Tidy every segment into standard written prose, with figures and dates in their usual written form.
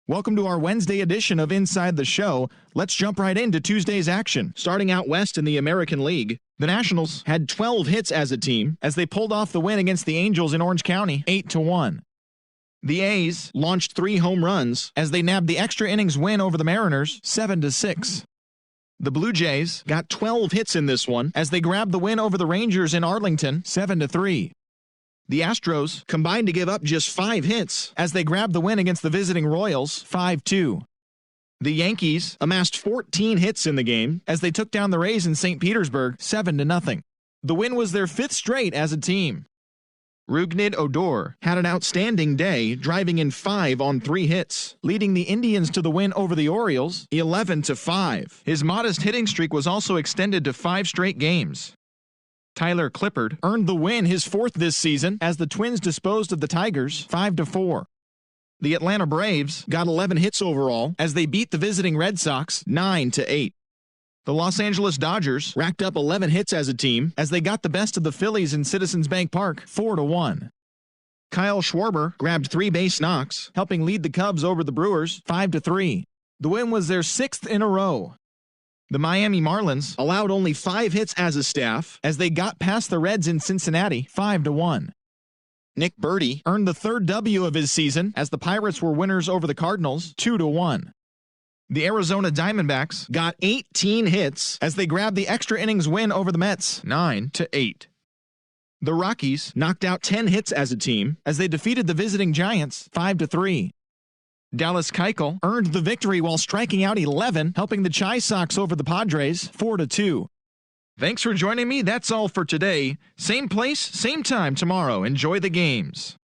Welcome to our Wednesday edition of Inside the Show. Let's jump right into Tuesday's action. Starting out west in the American League, the Nationals had 12 hits as a team as they pulled off the win against the Angels in Orange County, 8-1. The A's launched 3 home runs as they nabbed the extra innings win over the Mariners, 7-6. The Blue Jays got 12 hits in this one as they grabbed the win over the Rangers in Arlington, 7-3. The Astros combined to give up just 5 hits as they grabbed the win against the visiting Royals, 5-2. The Yankees amassed 14 hits in the game as they took down the Rays in St. Petersburg, 7-0. The win was their 5th straight as a team. Rougned Odor had an outstanding day, driving in 5 on 3 hits, leading the Indians to the win over the Orioles, 11-5. His modest hitting streak was also extended to 5 straight games. Tyler Clippard earned the win, his 4th this season, as the Twins disposed of the Tigers 5-4. The Atlanta Braves got 11 hits overall as they beat the visiting Red Sox 9-8. The Los Angeles Dodgers racked up 11 hits as a team as they got the best of the Phillies in Citizens Bank Park 4-1. Kyle Schwarber grabbed 3 base knocks, helping lead the Cubs over the Brewers 5-3. The win was their 6th in a row. The Miami Marlins allowed only 5 hits as a staff as they got past the Reds in Cincinnati 5-1. Nick Burdi earned the 3rd W of his season as the Pirates were winners over the Cardinals 2-1. The Arizona Diamondbacks got 18 hits as they grabbed the extra innings win over the Mets 9-8. The Rockies knocked out 10 hits as a team as they defeated the visiting Giants 5-3. Dallas Keuchel earned the victory while striking out 11, helping the Chi Sox over the Padres 4-2. Thanks for joining me. That's all for today. Same place, same time tomorrow. Enjoy the games.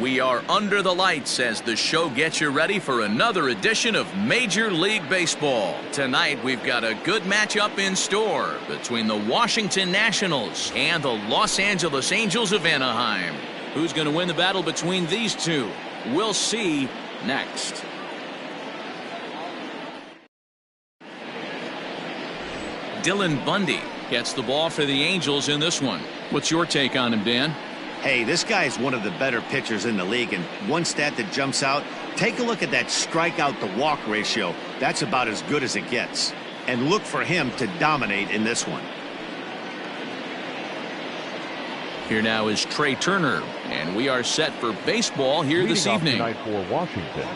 We are under the lights as the show gets you ready for another edition of Major League Baseball. Tonight, we've got a good matchup in store between the Washington Nationals and the Los Angeles Angels of Anaheim. Who's going to win the battle between these two? We'll see next. Dylan Bundy gets the ball for the Angels in this one. What's your take on him, Dan? Hey, this guy is one of the better pitchers in the league, and one stat that jumps out, take a look at that strikeout to walk ratio. That's about as good as it gets. And look for him to dominate in this one. Here now is Trey Turner, and we are set for baseball here this evening. Tonight for Washington,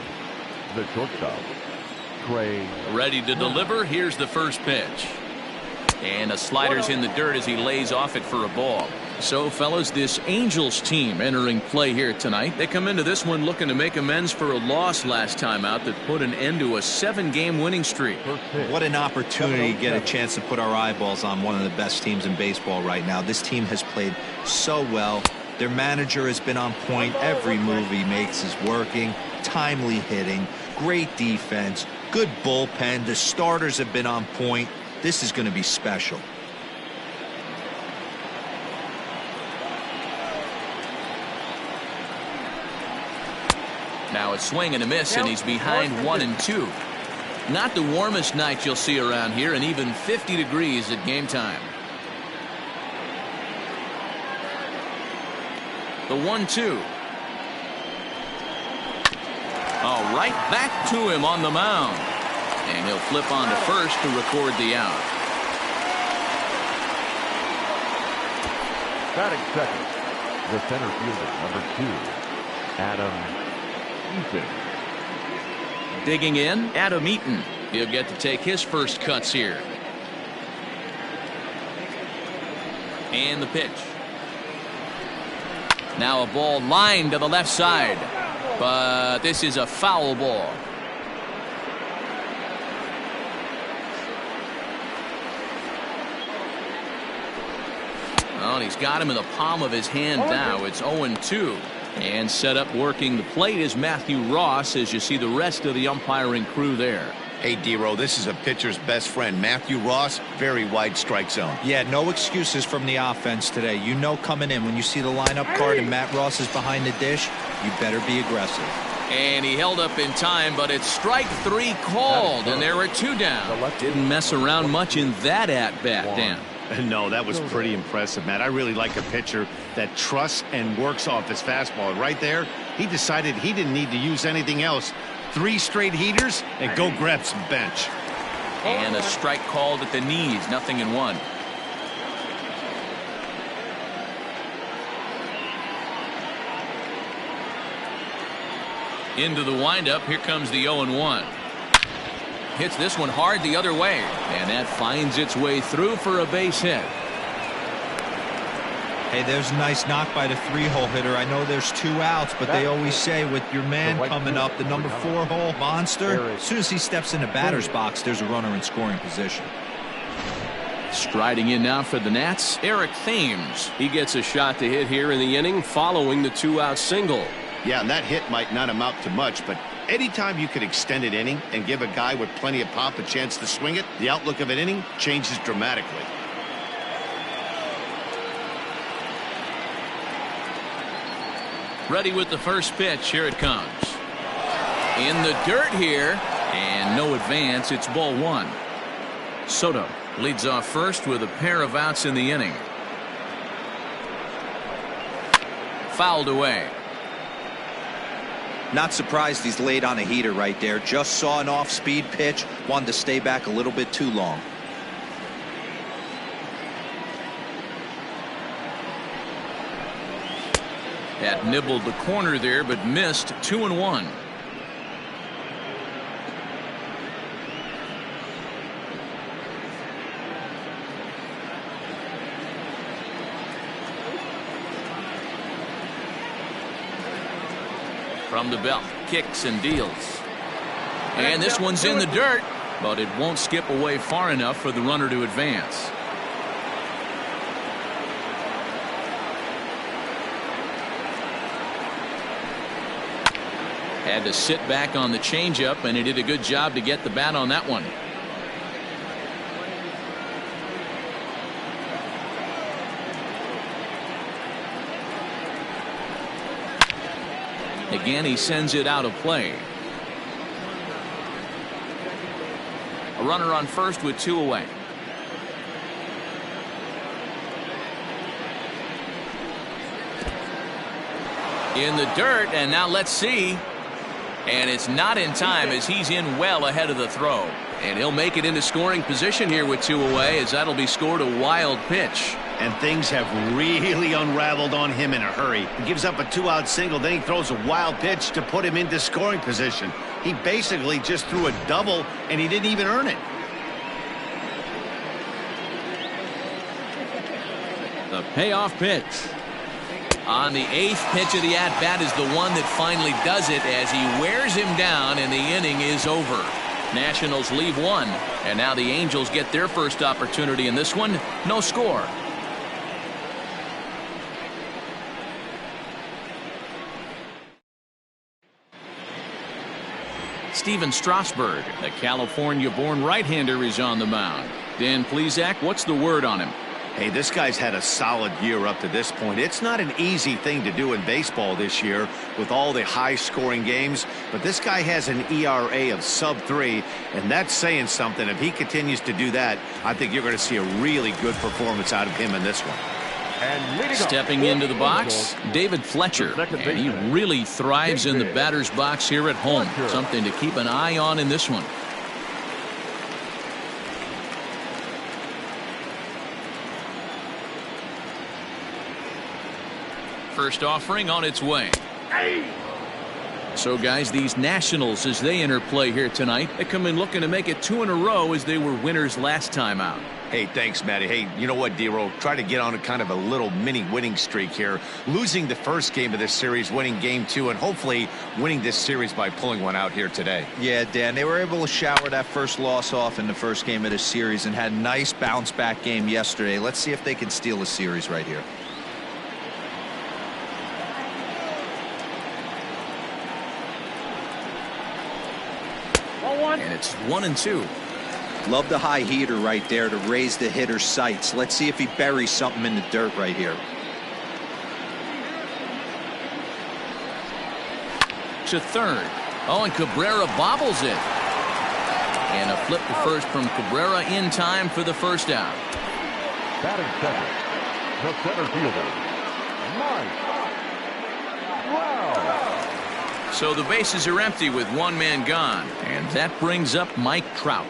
the shortstop, Trey. Ready to deliver. Here's the first pitch. And a slider's in the dirt as he lays off it for a ball. So, fellas, this Angels team entering play here tonight. They come into this one looking to make amends for a loss last time out that put an end to a 7-game winning streak. What an opportunity to get a chance to put our eyeballs on one of the best teams in baseball right now. This team has played so well. Their manager has been on point. Every move he makes is working. Timely hitting, great defense, good bullpen. The starters have been on point. This is going to be special. Now a swing and a miss, and he's behind 1-2. Not the warmest night you'll see around here, and even 50 degrees at game time. The 1-2. All right, back to him on the mound. And he'll flip on to first to record the out. Batting second, the center fielder, number 2, Adam Eaton. Digging in, Adam Eaton. He'll get to take his first cuts here. And the pitch. Now a ball lined to the left side. But this is a foul ball. Well, and he's got him in the palm of his hand now. It's 0-2. And set up working the plate is Matthew Ross as you see the rest of the umpiring crew there. Hey, D-Row, this is a pitcher's best friend. Matthew Ross, very wide strike zone. Yeah, no excuses from the offense today. You know coming in when you see the lineup card and Matt Ross is behind the dish, you better be aggressive. And he held up in time, but it's strike 3 called, and there were 2 down. Didn't mess around much in that at-bat, Dan. No, that was pretty impressive, Matt. I really like a pitcher that trusts and works off his fastball. Right there, he decided he didn't need to use anything else. 3 straight heaters and go grab some bench. And a strike called at the knees, 0-1. Into the windup, here comes the 0-1. Hits this one hard the other way, and that finds its way through for a base hit. Hey, there's a nice knock by the 3-hole hitter. I know there's 2 outs, but they always say with your man coming up, the number 4-hole monster, as soon as he steps in the batter's box, there's a runner in scoring position. Striding in now for the Nats, Eric Thames. He gets a shot to hit here in the inning following the 2-out single. Yeah, and that hit might not amount to much, but anytime you could extend an inning and give a guy with plenty of pop a chance to swing it, the outlook of an inning changes dramatically. Ready with the first pitch. Here it comes. In the dirt here, and no advance. It's ball 1. Soto leads off first with a pair of outs in the inning. Fouled away. Not surprised he's laid on a heater right there. Just saw an off-speed pitch. Wanted to stay back a little bit too long. That nibbled the corner there, but missed. 2-1. From the belt, kicks and deals. And this one's in the dirt, but it won't skip away far enough for the runner to advance. Had to sit back on the changeup, and he did a good job to get the bat on that one. Again, he sends it out of play. A runner on first with 2 away. In the dirt, and now let's see. And it's not in time as he's in well ahead of the throw. And he'll make it into scoring position here with 2 away, as that'll be scored a wild pitch. And things have really unraveled on him in a hurry. He gives up a 2-out single, then he throws a wild pitch to put him into scoring position. He basically just threw a double, and he didn't even earn it. The payoff pitch. On the 8th pitch of the at-bat is the one that finally does it, as he wears him down, and the inning is over. Nationals leave 1, and now the Angels get their first opportunity in this one. No score. Steven Strasburg, the California-born right-hander, is on the mound. Dan Plesac, what's the word on him? Hey, this guy's had a solid year up to this point. It's not an easy thing to do in baseball this year with all the high-scoring games, but this guy has an ERA of sub-3, and that's saying something. If he continues to do that, I think you're going to see a really good performance out of him in this one. Stepping into the box, David Fletcher, and he really thrives in the batter's box here at home. Something to keep an eye on in this one. First offering on its way. So, guys, these Nationals, as they enter play here tonight, they come in looking to make it 2 in a row as they were winners last time out. Hey, thanks, Matty. Hey, you know what, D-Roll? Try to get on a kind of a little mini winning streak here. Losing the first game of this series, winning game 2, and hopefully winning this series by pulling one out here today. Yeah, Dan, they were able to shower that first loss off in the first game of this series and had a nice bounce-back game yesterday. Let's see if they can steal a series right here. And it's 1-2. Love the high heater right there to raise the hitter's sights. Let's see if he buries something in the dirt right here. To third. Oh, and Cabrera bobbles it. And a flip to first from Cabrera in time for the first out. Batting second, the center fielder, Mike Trout. So the bases are empty with 1 man gone. And that brings up Mike Trout.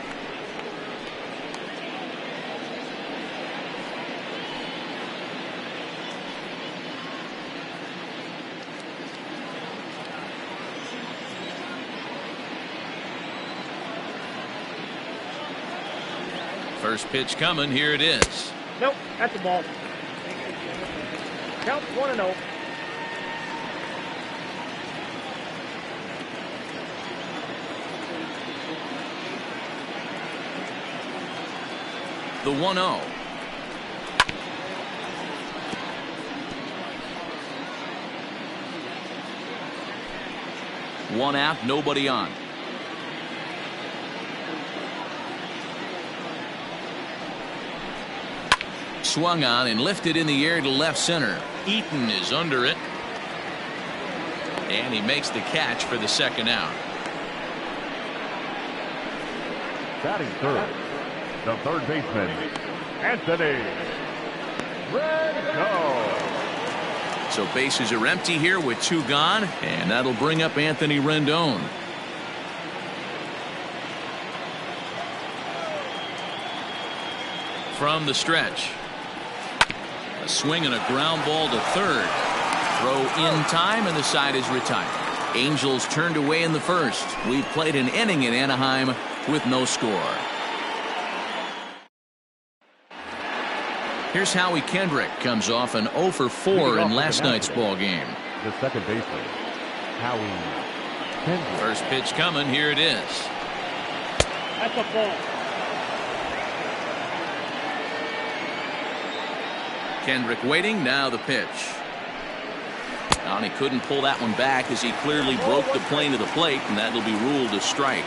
First pitch coming. Here it is. Nope, that's the ball. Count 1-0. The 1-0. One out, nobody on. Swung on and lifted in the air to left center. Eaton is under it. And he makes the catch for the second out. Batting third, the third baseman, Anthony Rendon. So bases are empty here with 2 gone, and that'll bring up Anthony Rendon. From the stretch. A swing and a ground ball to third. Throw in time, and the side is retired. Angels turned away in the first. We played an inning in Anaheim with no score. Here's Howie Kendrick. Comes off an 0 for 4 in last night's ball game. The second baseman, Howie Kendrick. First pitch coming. Here it is. That's a ball. Kendrick waiting. Now the pitch. And he couldn't pull that one back as he clearly broke the plane of the plate, and that'll be ruled a strike.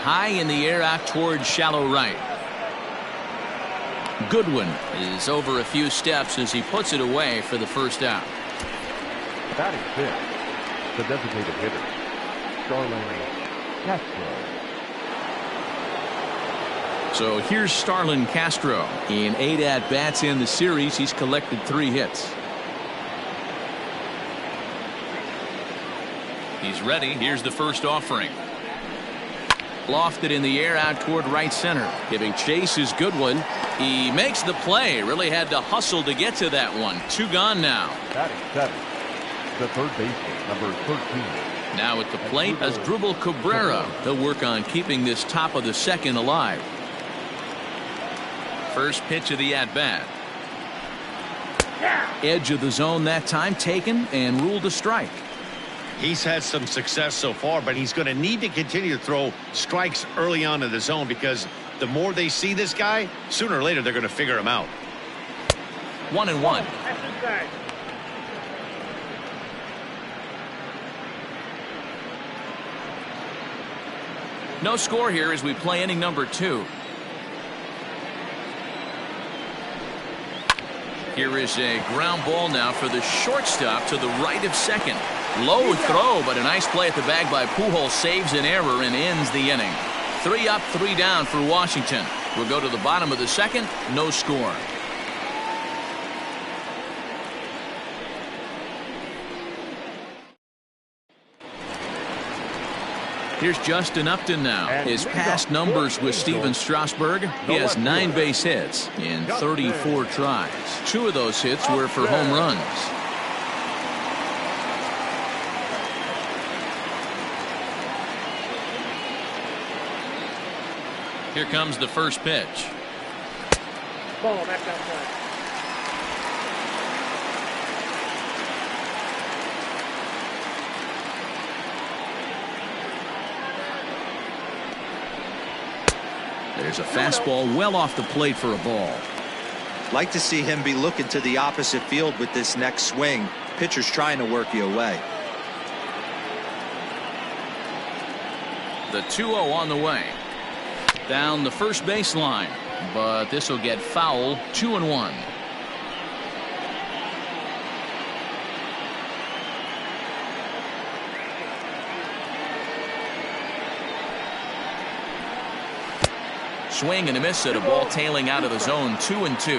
High in the air out towards shallow right. Goodwin is over a few steps as he puts it away for the first out. Batting fifth, the designated hitter, Starlin Castro. So here's Starlin Castro. In 8 at-bats in the series, he's collected 3 hits. He's ready. Here's the first offering. Lofted in the air out toward right center. Giving chase is Goodwin. He makes the play. Really had to hustle to get to that one. 2 gone now. Batting seventh, the third baseman, number 13. Now at the plate, Asdrubal Cabrera. He'll work on keeping this top of the second alive. First pitch of the at-bat. Edge of the zone that time taken and ruled a strike. He's had some success so far, but he's going to need to continue to throw strikes early on in the zone, because the more they see this guy, sooner or later they're going to figure him out. 1-1. No score here as we play inning number 2. Here is a ground ball now for the shortstop to the right of second. Low throw, but a nice play at the bag by Pujols. Saves an error and ends the inning. 3 up, 3 down for Washington. We'll go to the bottom of the second. No score. Here's Justin Upton now. His past numbers with Steven Strasburg. He has 9 base hits in 34 tries. 2 of those hits were for home runs. Here comes the first pitch. Ball back outside. There's a fastball well off the plate for a ball. Like to see him be looking to the opposite field with this next swing. Pitcher's trying to work you away. The 2-0 on the way. Down the first baseline, but this will get foul. 2-1. Swing and a miss at a ball tailing out of the zone. 2-2.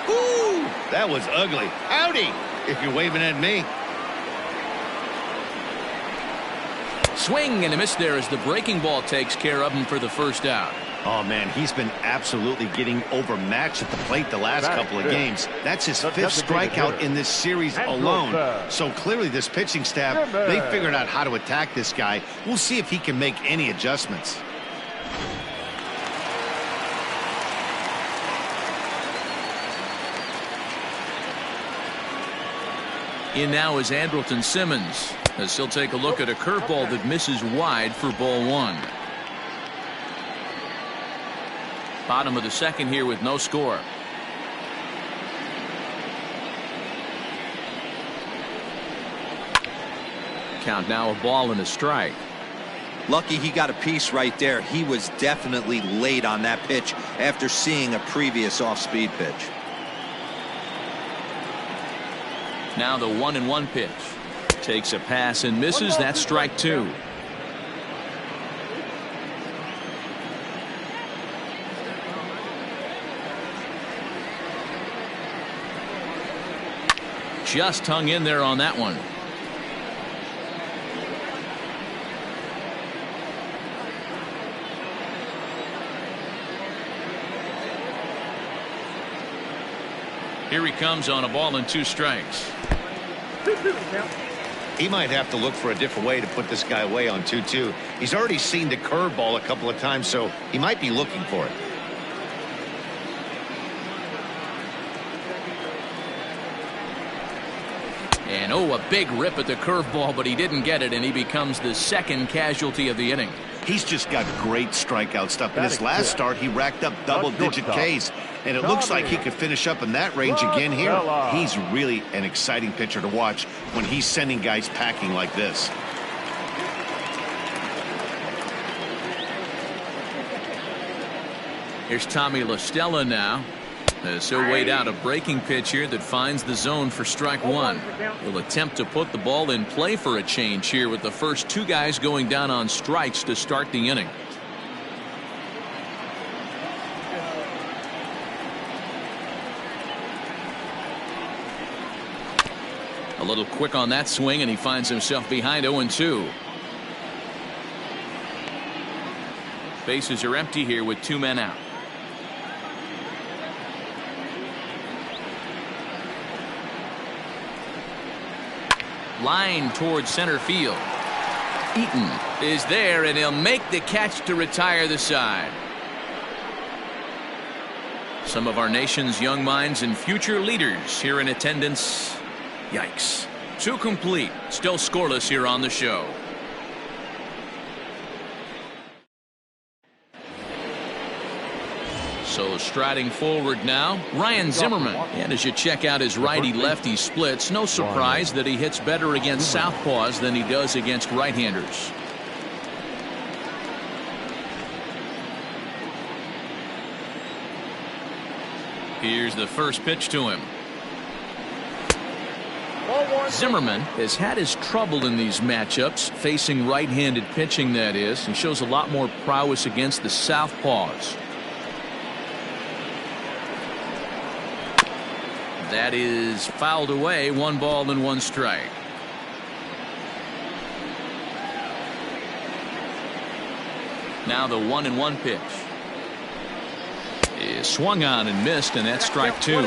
Ooh, that was ugly. Howdy, if you're waving at me. Swing and a miss there as the breaking ball takes care of him for the first out. Oh, man, he's been absolutely getting overmatched at the plate the last couple of games. That's his 5th strikeout in this series alone. So clearly this pitching staff, they figured out how to attack this guy. We'll see if he can make any adjustments. In now is Andrelton Simmons, as he'll take a look at a curveball that misses wide for ball 1. Bottom of the second here with no score. Count now a ball and a strike. Lucky he got a piece right there. He was definitely late on that pitch after seeing a previous off-speed pitch. Now the 1-1 pitch. Takes a pass and misses. That's strike 2. Just hung in there on that one. Here he comes on a ball and 2 strikes. He might have to look for a different way to put this guy away on 2-2. He's already seen the curveball a couple of times, so he might be looking for it. And a big rip at the curveball, but he didn't get it, and he becomes the second casualty of the inning. He's just got great strikeout stuff. In his last start, he racked up double-digit Ks, and it looks like he could finish up in that range again here. He's really an exciting pitcher to watch when he's sending guys packing like this. Here's Tommy La Stella now. As he'll wait out a breaking pitch here that finds the zone for strike one. He'll attempt to put the ball in play for a change here with the first two guys going down on strikes to start the inning. A little quick on that swing, and he finds himself behind 0-2. Bases are empty here with two men out. Line towards center field. Eaton is there, and he'll make the catch to retire the side. Some of our nation's young minds and future leaders here in attendance. Yikes. Two complete. Still scoreless here on the show. So striding forward now, Ryan Zimmerman. And as you check out his righty-lefty splits, no surprise that he hits better against southpaws than he does against right-handers. Here's the first pitch to him. Zimmerman has had his trouble in these matchups, facing right-handed pitching, that is, and shows a lot more prowess against the southpaws. That is fouled away. 1 ball and 1 strike. Now the 1-1 pitch is swung on and missed, and that's strike 2.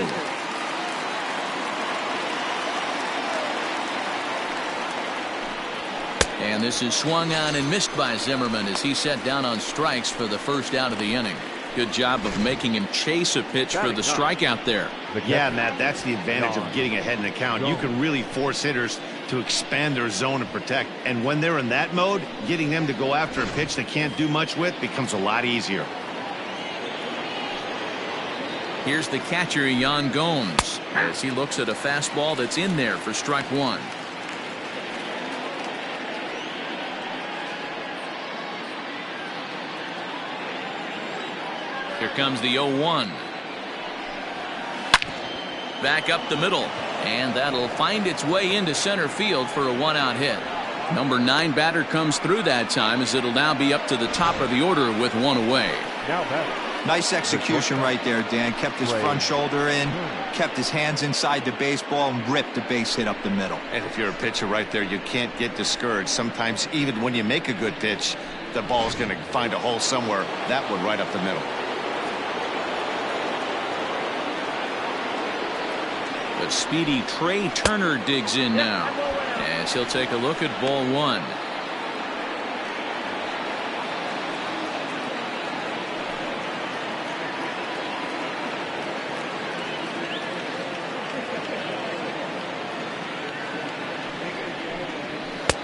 And this is swung on and missed by Zimmerman as he set down on strikes for the first out of the inning. Good job of making him chase a pitch for the strikeout there. Yeah, Matt, that's the advantage of getting ahead in the count. You can really force hitters to expand their zone and protect. And when they're in that mode, getting them to go after a pitch they can't do much with becomes a lot easier. Here's the catcher, Yan Gomes, as he looks at a fastball that's in there for strike 1. Here comes the 0-1. Back up the middle, and that'll find its way into center field for a 1-out hit. Number 9 batter comes through that time, as it'll now be up to the top of the order with 1 away. Nice execution right there, Dan. Kept his front shoulder in, kept his hands inside the baseball, and ripped the base hit up the middle. And if you're a pitcher right there, you can't get discouraged. Sometimes even when you make a good pitch, the ball's going to find a hole somewhere. That one right up the middle. But speedy Trey Turner digs in now, as he'll take a look at ball 1.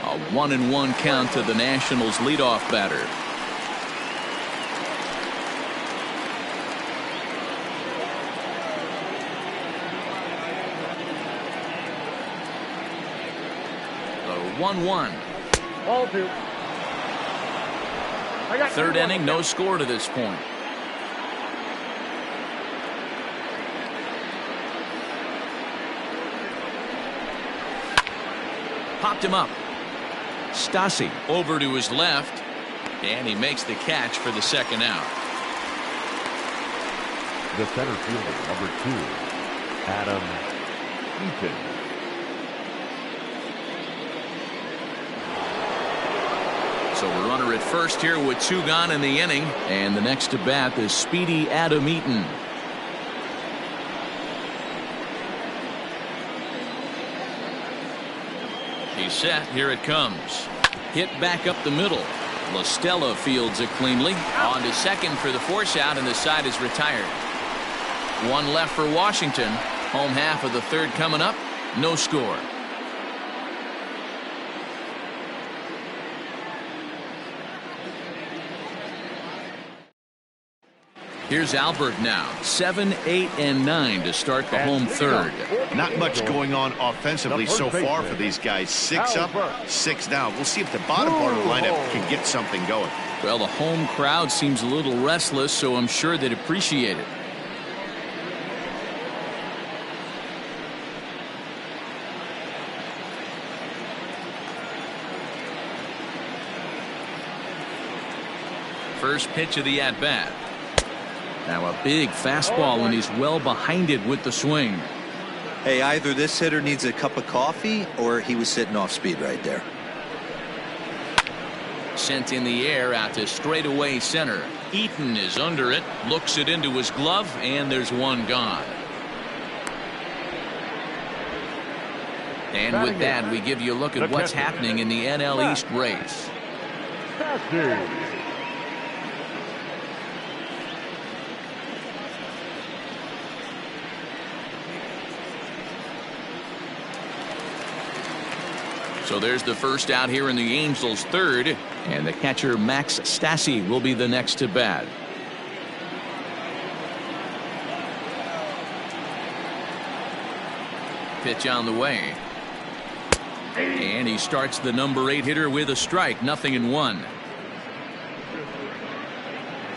A 1-1 count to the Nationals' leadoff batter. The 1-1. Ball 2. Third inning, no score to this point. Popped him up. Stassi over to his left, and he makes the catch for the second out. The center fielder, number 2, Adam Eaton. So a runner at first here with 2 gone in the inning, and the next to bat is speedy Adam Eaton. He's set. Here it comes. Hit back up the middle. La Stella fields it cleanly. On to second for the force out, and the side is retired. 1 left for Washington. Home half of the third coming up. No score. Here's Albert now. 7, 8, and 9 to start the home third. Not much going on offensively so far for these guys. 6 up, 6 down. We'll see if the bottom part of the lineup can get something going. Well, the home crowd seems a little restless, so I'm sure they'd appreciate it. First pitch of the at-bat. Now a big fastball, and he's well behind it with the swing. Hey, either this hitter needs a cup of coffee or he was sitting off speed right there. Sent in the air out to straightaway center. Eaton is under it, looks it into his glove, and there's one gone. And with that, we give you a look at what's happening in the NL East race. So there's the first out here in the Angels' third, and the catcher Max Stassi will be the next to bat. Pitch on the way. And he starts the number 8 hitter with a strike, 0-1.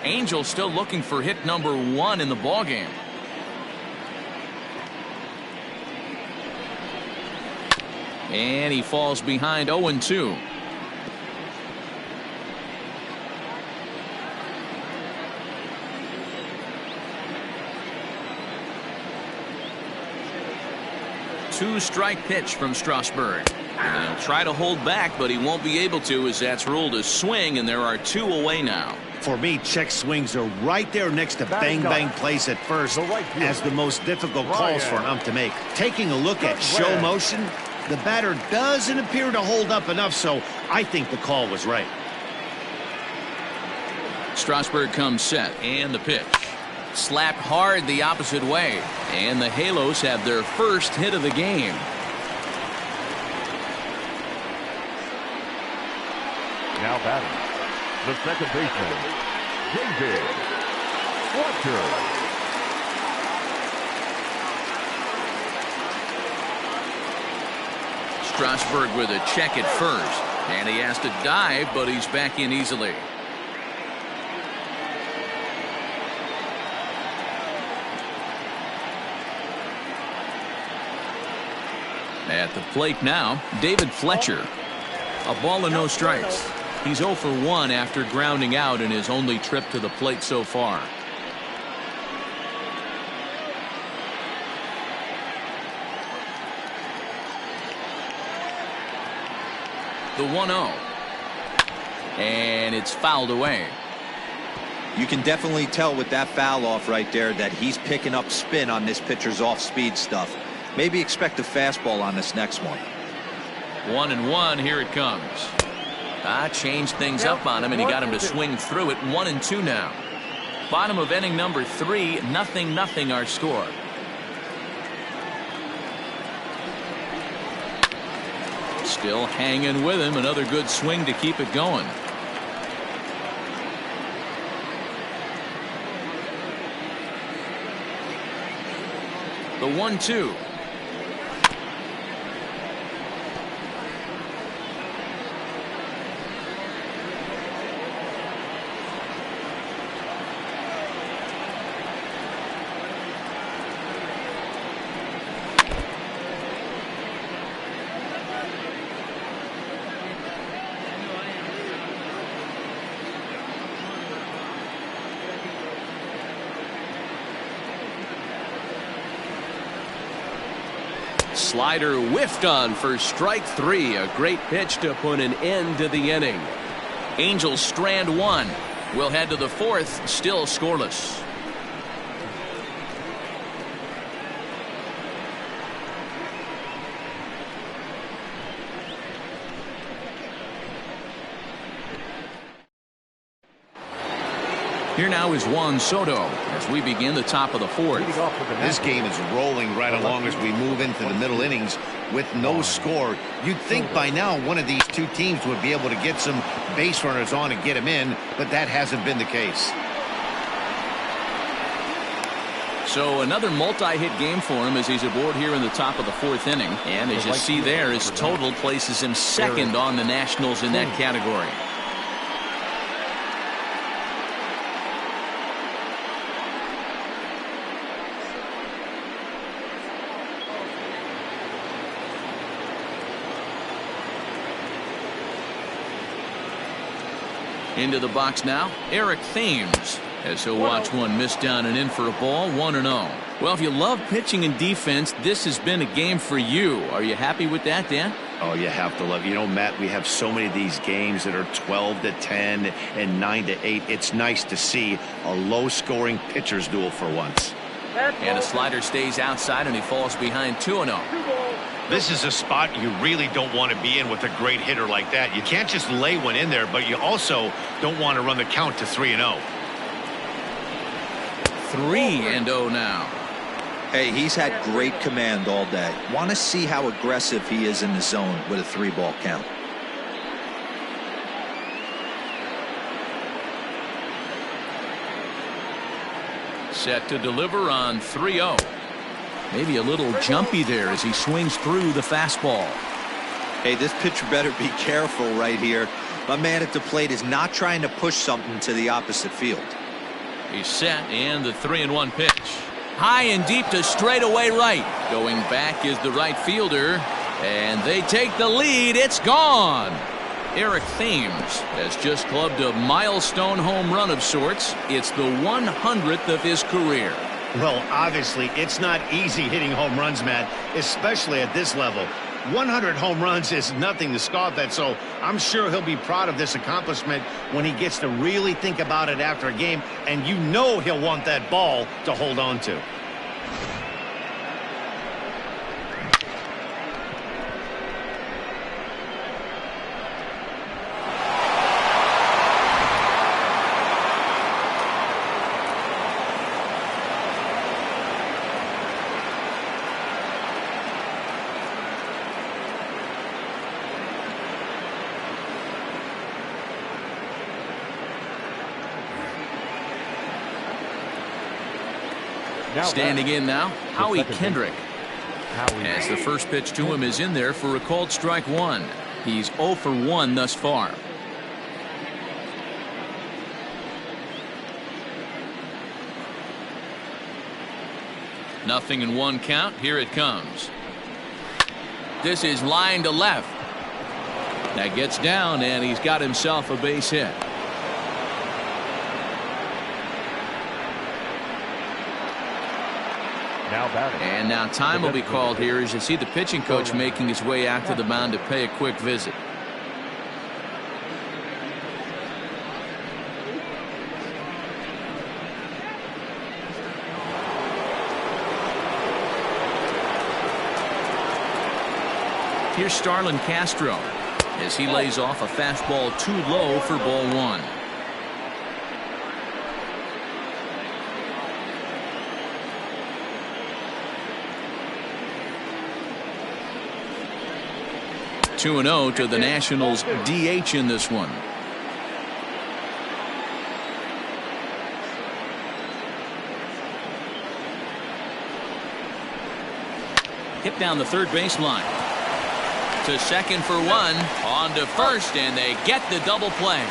Angels still looking for hit number 1 in the ballgame. And he falls behind 0-2. Two-strike pitch from Strasburg. And he'll try to hold back, but he won't be able to, as that's ruled a swing, and there are 2 away now. For me, check swings are right there next to bang-bang plays at first as the most difficult calls for an ump to make. Taking a look at show motion, the batter doesn't appear to hold up enough, so I think the call was right. Strasburg comes set, and the pitch. Slapped hard the opposite way, and the Halos have their first hit of the game. Now batting, the second baseman, David Fletcher. Strasburg with a check at first, and he has to dive, but he's back in easily. At the plate now, David Fletcher. A ball and no strikes. He's 0 for 1 after grounding out in his only trip to the plate so far. The 1-0. And it's fouled away. You can definitely tell with that foul off right there that he's picking up spin on this pitcher's off-speed stuff. Maybe expect a fastball on this next one. 1-1, here it comes. Changed things up on him, and he got him to swing through it. 1-2 now. Bottom of inning number 3, 0-0 our score. Still hanging with him. Another good swing to keep it going. The 1-2. Slider whiffed on for strike 3. A great pitch to put an end to the inning. Angels strand 1. We'll head to the 4th, still scoreless. Here now is Juan Soto as we begin the top of the 4th. This game is rolling right along as we move into the middle innings with no score. You'd think by now one of these two teams would be able to get some base runners on and get them in, but that hasn't been the case. So another multi-hit game for him as he's aboard here in the top of the 4th inning. And as you see there, his total places him second on the Nationals in that category. Into the box now, Eric Thames, as he'll watch one miss down and in for a ball, 1-0. Well, if you love pitching and defense, this has been a game for you. Are you happy with that, Dan? Oh, you have to love. You know, Matt, we have so many of these games that are 12-10 and 9-8. It's nice to see a low-scoring pitcher's duel for once. And a slider stays outside, and he falls behind 2-0. This is a spot you really don't want to be in with a great hitter like that. You can't just lay one in there, but you also don't want to run the count to 3-0. 3-0 now. Hey, he's had great command all day. Want to see how aggressive he is in the zone with a 3-ball count. Set to deliver on 3-0. Maybe a little jumpy there as he swings through the fastball. Hey, this pitcher better be careful right here. My man at the plate is not trying to push something to the opposite field. He's set, and the 3-1 pitch. High and deep to straightaway right. Going back is the right fielder, and they take the lead. It's gone. Eric Thames has just clubbed a milestone home run of sorts. It's the 100th of his career. Well, obviously, it's not easy hitting home runs, Matt, especially at this level. 100 home runs is nothing to scoff at, so I'm sure he'll be proud of this accomplishment when he gets to really think about it after a game, and you know he'll want that ball to hold on to. Standing in now, Howie Kendrick. As the first pitch to him is in there for a called strike 1. He's 0 for 1 thus far. Nothing in 1 count. Here it comes. This is line to left. That gets down, and he's got himself a base hit. And now time will be called here as you see the pitching coach making his way out to the mound to pay a quick visit. Here's Starlin Castro as he lays off a fastball too low for ball 1. Two 2-0 to the Nationals DH in this one. Hit down the third baseline. To second for 1. On to first, and they get the double play.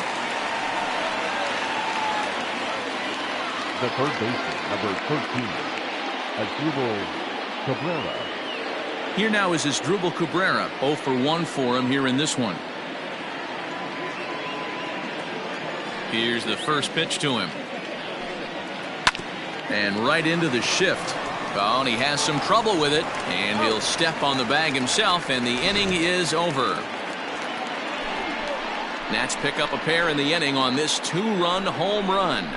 The third baseman, number 13, Asdrubal Cabrera. Here now is Asdrubal Cabrera. 0 for 1 for him here in this one. Here's the first pitch to him. And right into the shift. Oh, and he has some trouble with it. And he'll step on the bag himself, and the inning is over. Nats pick up a pair in the inning on this 2-run home run.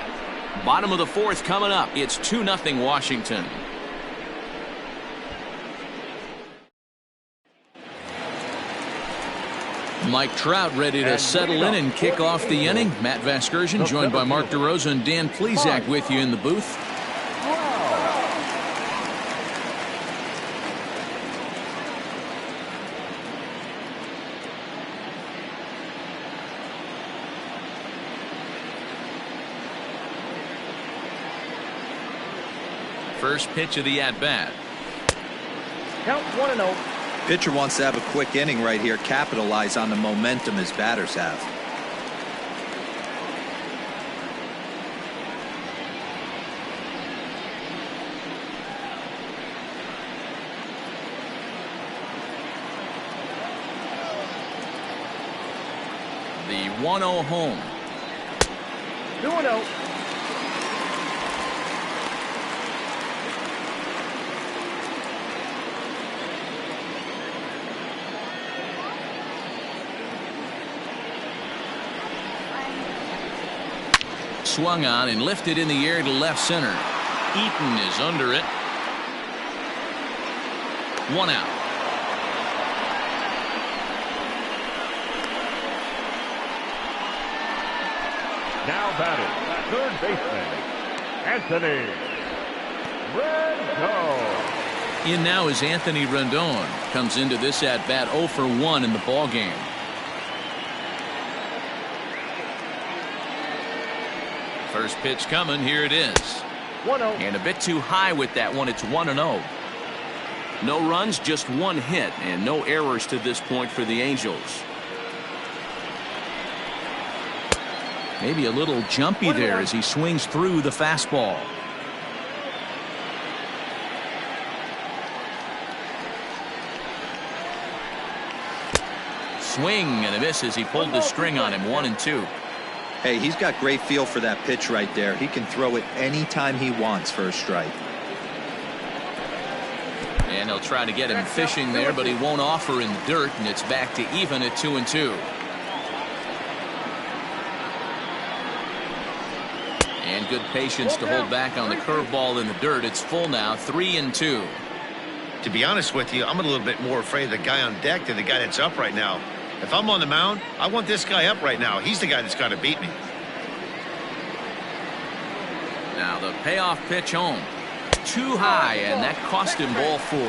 Bottom of the 4th coming up. It's 2-0 Washington. Mike Trout ready to settle in and kick off the inning. Matt Vasgersian joined by Mark DeRosa and Dan Plesac with you in the booth. first pitch of the at-bat. Count 1-0. Pitcher wants to have a quick inning right here, capitalize on the momentum his batters have. The 1-0 home. 2-0. Swung on and lifted in the air to left center. Eaton is under it. 1 out. Now batting, third baseman, Anthony Rendon. In now is Anthony Rendon. Comes into this at-bat 0 for 1 in the ballgame. First pitch coming. Here it is. 1-0. And a bit too high with that one. It's 1-0. No runs, just 1 hit, and no errors to this point for the Angels. Maybe a little jumpy there as he swings through the fastball. Swing and a miss as he pulled the string on him. 1-2. Hey, he's got great feel for that pitch right there. He can throw it anytime he wants for a strike. And he'll try to get him fishing there, but he won't offer in the dirt, and it's back to even at 2-2. And good patience to hold back on the curveball in the dirt. It's full now, 3-2. To be honest with you, I'm a little bit more afraid of the guy on deck than the guy that's up right now. If I'm on the mound, I want this guy up right now. He's the guy that's got to beat me. Now the payoff pitch home. Too high, and that cost him ball 4.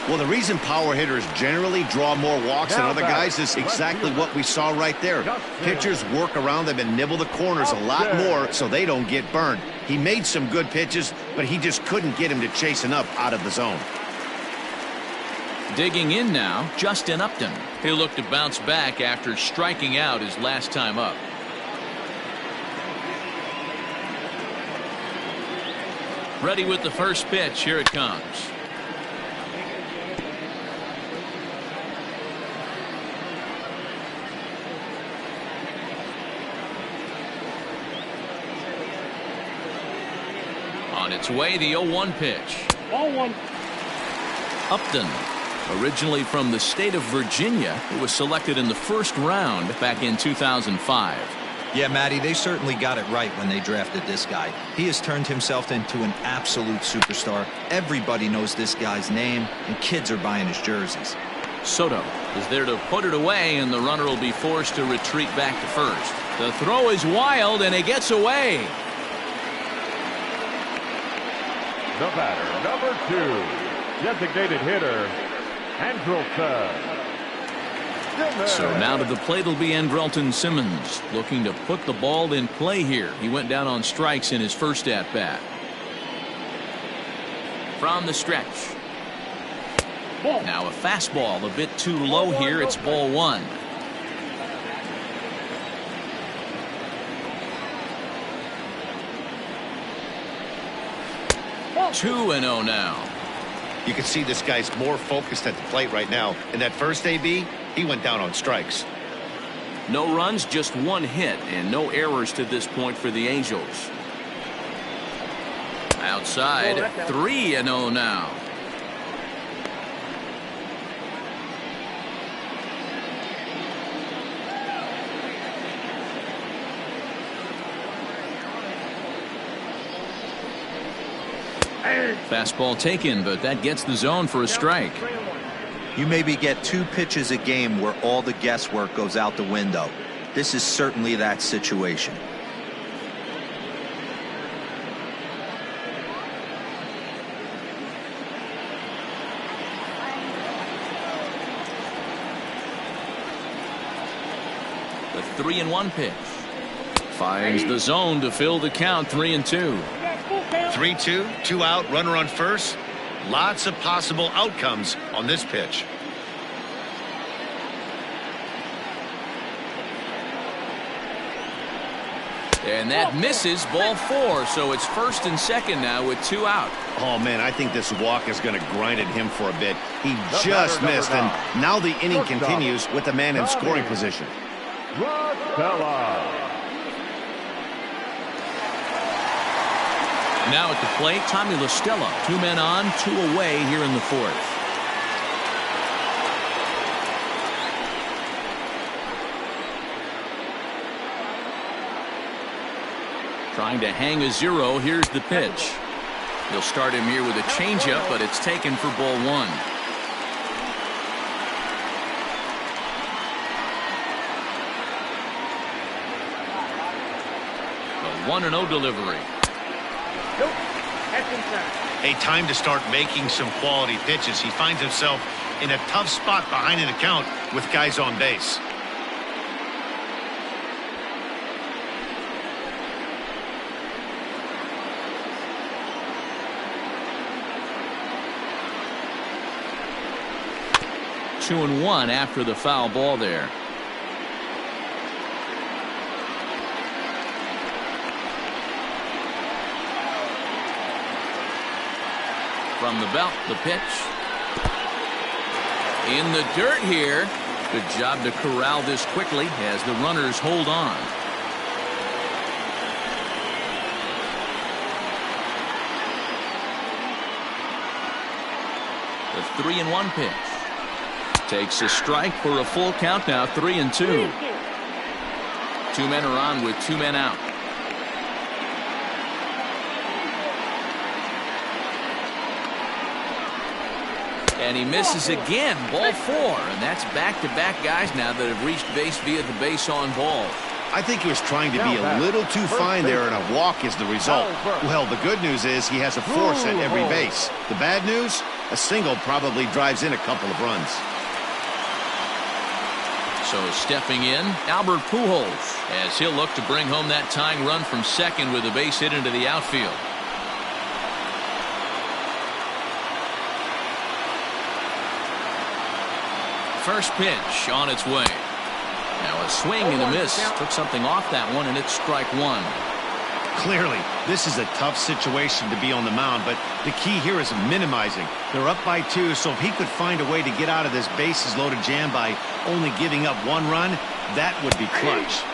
Well, the reason power hitters generally draw more walks than other guys is exactly what we saw right there. Pitchers work around them and nibble the corners a lot more so they don't get burned. He made some good pitches, but he just couldn't get him to chasing up out of the zone. Digging in now, Justin Upton. He'll look to bounce back after striking out his last time up. Ready with the first pitch. Here it comes. On its way, the 0-1 pitch. Ball 1. Upton, originally from the state of Virginia, who was selected in the first round back in 2005. Yeah, Matty, they certainly got it right when they drafted this guy. He has turned himself into an absolute superstar. Everybody knows this guy's name, and kids are buying his jerseys. Soto is there to put it away, and the runner will be forced to retreat back to first. The throw is wild, and it gets away. The batter, number 2, designated hitter, Andrelton. So now to the plate will be Andrelton Simmons, looking to put the ball in play here. He went down on strikes in his first at-bat. From the stretch. Now a fastball a bit too low here. It's ball 1. Two and 0 now. You can see this guy's more focused at the plate right now. In that first AB, he went down on strikes. No runs, just 1 hit, and no errors to this point for the Angels. Outside, 3-0 now. Fastball taken, but that gets the zone for a strike. You maybe get 2 pitches a game where all the guesswork goes out the window. This is certainly that situation. The 3-1 pitch. Finds the zone to fill the count. 3-2. 3-2, 2 out, runner on first. Lots of possible outcomes on this pitch. And that misses, ball 4. So it's first and second now with 2 out. Oh, man, I think this walk is going to grind at him for a bit. He just missed, and now the inning continues with the man in scoring position. Now at the plate, Tommy La Stella. 2 men on, 2 away here in the 4th. Trying to hang a 0. Here's the pitch. They'll start him here with a changeup, but it's taken for ball 1. A 1-0 delivery. Nope. That's inside. A time to start making some quality pitches. He finds himself in a tough spot behind an account with guys on base. Two and 1 after the foul ball there. From the belt, the pitch. In the dirt here. Good job to corral this quickly as the runners hold on. The 3-1 pitch. Takes a strike for a full count now, 3-2. 2 men are on with 2 men out. And he misses again, ball 4. And that's back-to-back guys now that have reached base via the base on ball. I think he was trying to be a little too fine there, and a walk is the result. Well, the good news is he has a force at every base. The bad news? A single probably drives in a couple of runs. So stepping in, Albert Pujols, as he'll look to bring home that tying run from second with a base hit into the outfield. First pitch on its way. Now a swing and a miss. Took something off that one, and it's strike 1. Clearly, this is a tough situation to be on the mound, but the key here is minimizing. They're up by 2, so if he could find a way to get out of this bases-loaded jam by only giving up 1 run, that would be clutch.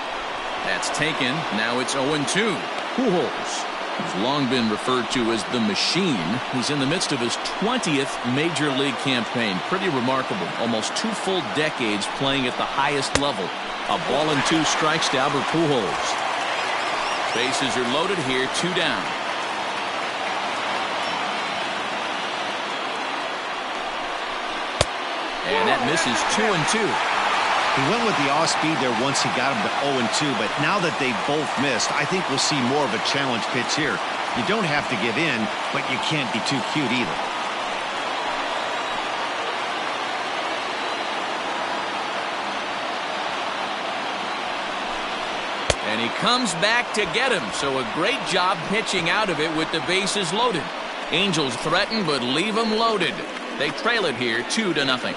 That's taken. Now it's 0-2. Pujols, who's long been referred to as the machine. He's in the midst of his 20th Major League campaign. Pretty remarkable. Almost 2 full decades playing at the highest level. A ball and 2 strikes to Albert Pujols. Bases are loaded here, 2 down. And that misses 2-2. He went with the off-speed there once he got him to 0-2, but now that they both missed, I think we'll see more of a challenge pitch here. You don't have to give in, but you can't be too cute either. And he comes back to get him, so a great job pitching out of it with the bases loaded. Angels threaten, but leave them loaded. They trail it here 2-0.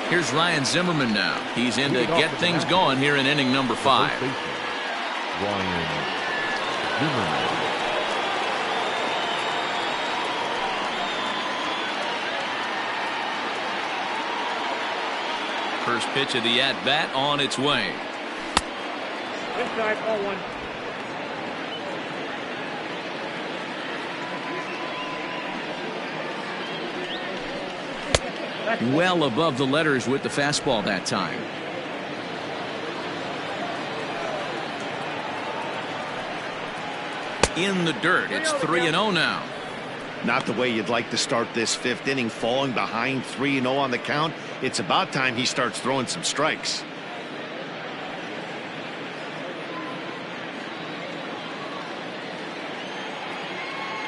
Here's Ryan Zimmerman now. He's in to get things going here in inning number 5. Ryan Zimmerman. First pitch of the at-bat on its way. Inside, 0-1. Well above the letters with the fastball that time. In the dirt. It's 3-0 now. Not the way you'd like to start this 5th inning, falling behind 3-0 on the count. It's about time he starts throwing some strikes.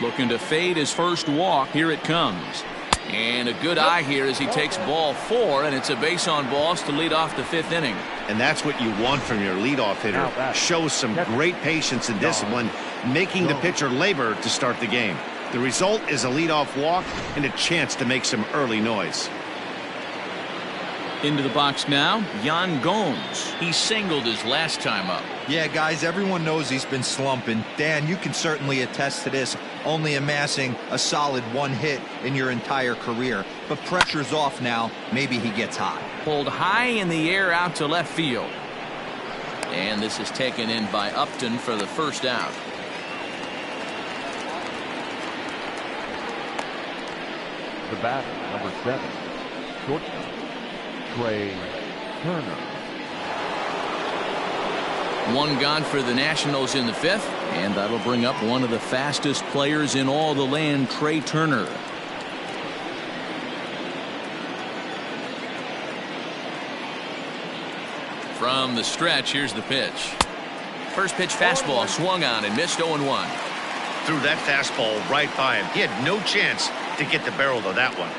Looking to fade his first walk. Here it comes. And a good eye here as he takes ball 4, and it's a base on balls to lead off the 5th inning. And that's what you want from your leadoff hitter. Show some great patience and discipline, making the pitcher labor to start the game. The result is a leadoff walk and a chance to make some early noise. Into the box now, Yan Gomes. He singled his last time up. Yeah, guys, everyone knows he's been slumping. Dan, you can certainly attest to this, only amassing a solid 1 hit in your entire career. But pressure's off now. Maybe he gets hot. Pulled high in the air out to left field. And this is taken in by Upton for the first out. The batter, number 7, shortstop, Trea Turner. 1 gone for the Nationals in the 5th, and that'll bring up one of the fastest players in all the land, Trea Turner. From the stretch, here's the pitch. First pitch fastball swung on and missed 0-1. Threw that fastball right by him. He had no chance to get the barrel of that one.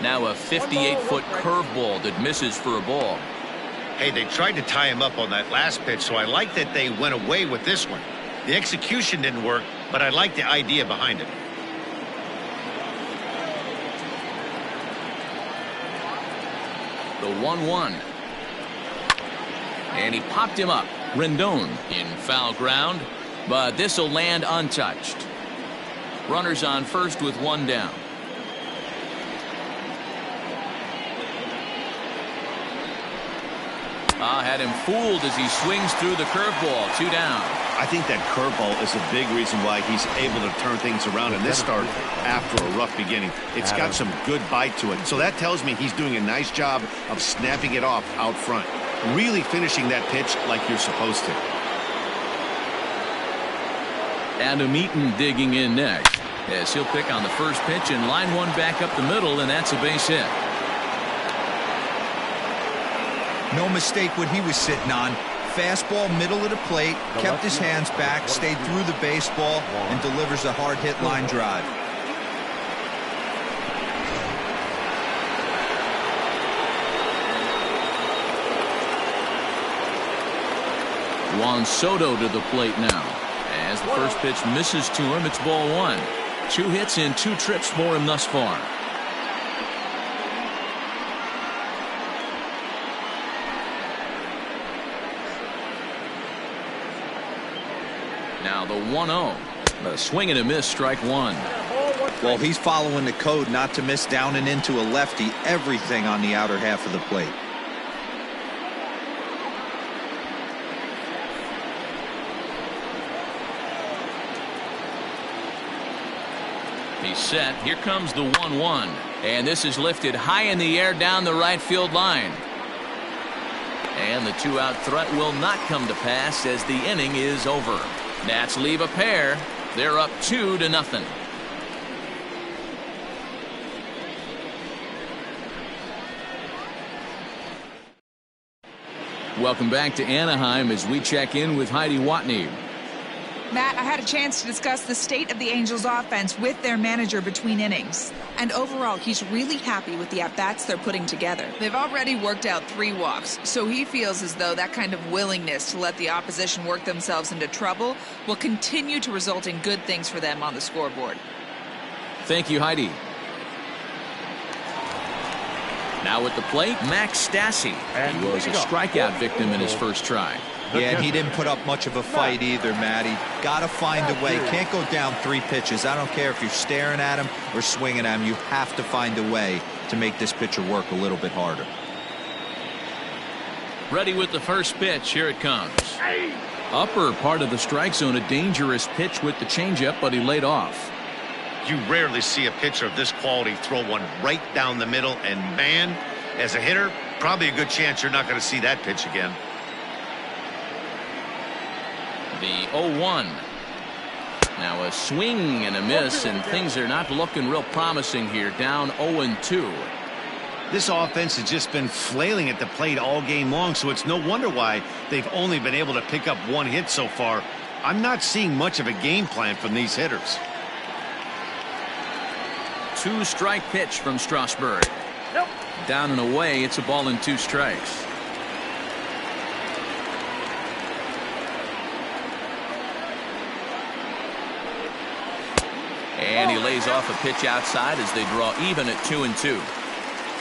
Now a 58-foot curveball that misses for a ball. Hey, they tried to tie him up on that last pitch, so I like that they went away with this one. The execution didn't work, but I like the idea behind it. The 1-1. And he popped him up. Rendon in foul ground, but this will land untouched. Runners on first with 1 down. Had him fooled as he swings through the curveball. 2 down. I think that curveball is a big reason why he's able to turn things around in this start after a rough beginning. It's got some good bite to it. So that tells me he's doing a nice job of snapping it off out front. Really finishing that pitch like you're supposed to. Adam Eaton digging in next, as he'll pick on the first pitch and line one back up the middle, and that's a base hit. No mistake what he was sitting on. Fastball middle of the plate, kept his hands back, stayed through the baseball, and delivers a hard hit line drive. Juan Soto to the plate now. As the first pitch misses to him, it's ball 1. 2 hits in 2 trips for him thus far. Now the 1-0. A swing and a miss, strike 1. Well, he's following the code not to miss down and into a lefty. Everything on the outer half of the plate. He's set. Here comes the 1-1. And this is lifted high in the air down the right field line. And the 2-out threat will not come to pass as the inning is over. Nats leave a pair. They're up 2-0. Welcome back to Anaheim as we check in with Heidi Watney. Matt, I had a chance to discuss the state of the Angels offense with their manager between innings. And overall, he's really happy with the at-bats they're putting together. They've already worked out 3 walks, so he feels as though that kind of willingness to let the opposition work themselves into trouble will continue to result in good things for them on the scoreboard. Thank you, Heidi. Now at the plate, Max Stassi. He was a strikeout victim in his first try. Yeah, and he didn't put up much of a fight either, Matty. Got to find a way. Can't go down 3 pitches. I don't care if you're staring at him or swinging at him. You have to find a way to make this pitcher work a little bit harder. Ready with the first pitch. Here it comes. Upper part of the strike zone, a dangerous pitch with the changeup, but he laid off. You rarely see a pitcher of this quality throw one right down the middle, and man, as a hitter, probably a good chance you're not going to see that pitch again. The 0-1. Now a swing and a miss, and things are not looking real promising here. Down 0-2. This offense has just been flailing at the plate all game long, so it's no wonder why they've only been able to pick up 1 hit so far. I'm not seeing much of a game plan from these hitters. 2-strike pitch from Strasburg. Down and away, it's a ball and 2 strikes. And he lays off a pitch outside as they draw even at 2-2.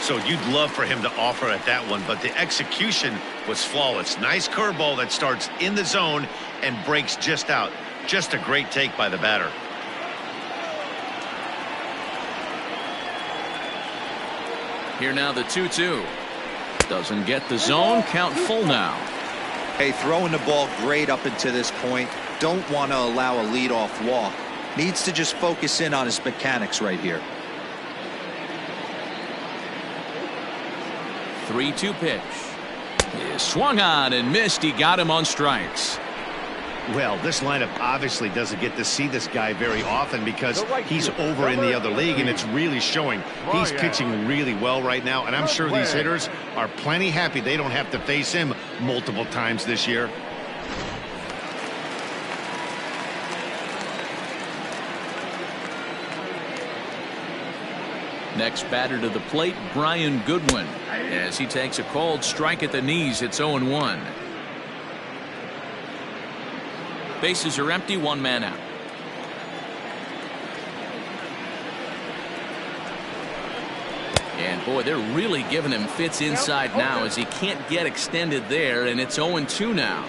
So you'd love for him to offer at that one, but the execution was flawless. Nice curveball that starts in the zone and breaks just out. Just a great take by the batter. Here now the 2-2. Doesn't get the zone. Count full now. Hey, throwing the ball great up until this point. Don't want to allow a leadoff walk. Needs to just focus in on his mechanics right here. 3-2 pitch. He swung on and missed. He got him on strikes. Well, this lineup obviously doesn't get to see this guy very often because he's over in the other league, and it's really showing. He's pitching really well right now, and I'm sure these hitters are plenty happy they don't have to face him multiple times this year. Next batter to the plate, Brian Goodwin, as he takes a called strike at the knees. It's 0-1. Bases are empty, 1 man out. And boy, they're really giving him fits inside now as he can't get extended there, and it's 0-2 now.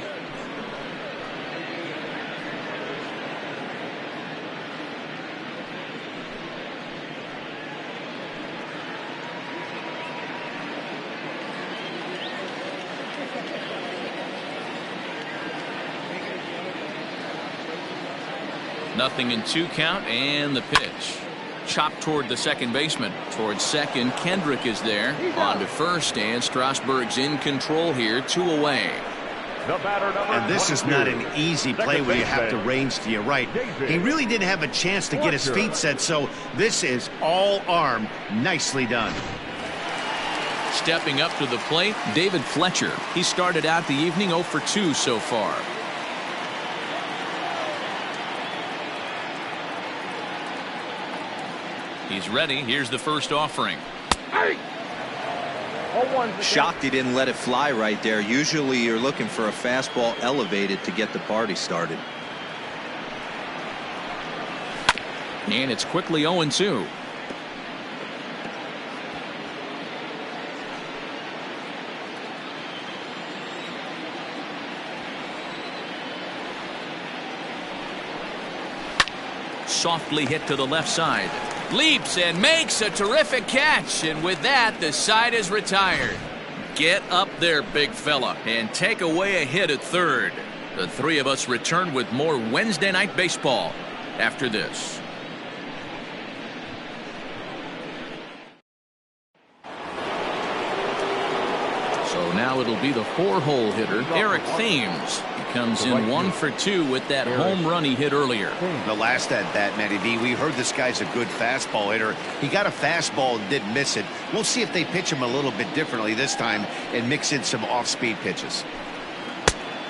Nothing in 2 count, and the pitch. Chopped toward the second baseman. Towards second, Kendrick is there. On to first, and Strasburg's in control here, 2 away. And this is not an easy play where you have to range to your right. He really didn't have a chance to get his feet set, so this is all arm. Nicely done. Stepping up to the plate, David Fletcher. He started out the evening 0 for 2 so far. He's ready. Here's the first offering. Shocked he didn't let it fly right there. Usually you're looking for a fastball elevated to get the party started. And it's quickly 0-2. Softly hit to the left side. Leaps and makes a terrific catch, and with that the side is retired. Get up there, big fella, and take away a hit at third. The 3 of us return with more Wednesday Night Baseball after this. So now it'll be the 4-hole hitter, Eric Thames. He comes in 1 for 2 with that home run he hit earlier. The last at bat, Matty B, we heard this guy's a good fastball hitter. He got a fastball and didn't miss it. We'll see if they pitch him a little bit differently this time and mix in some off-speed pitches.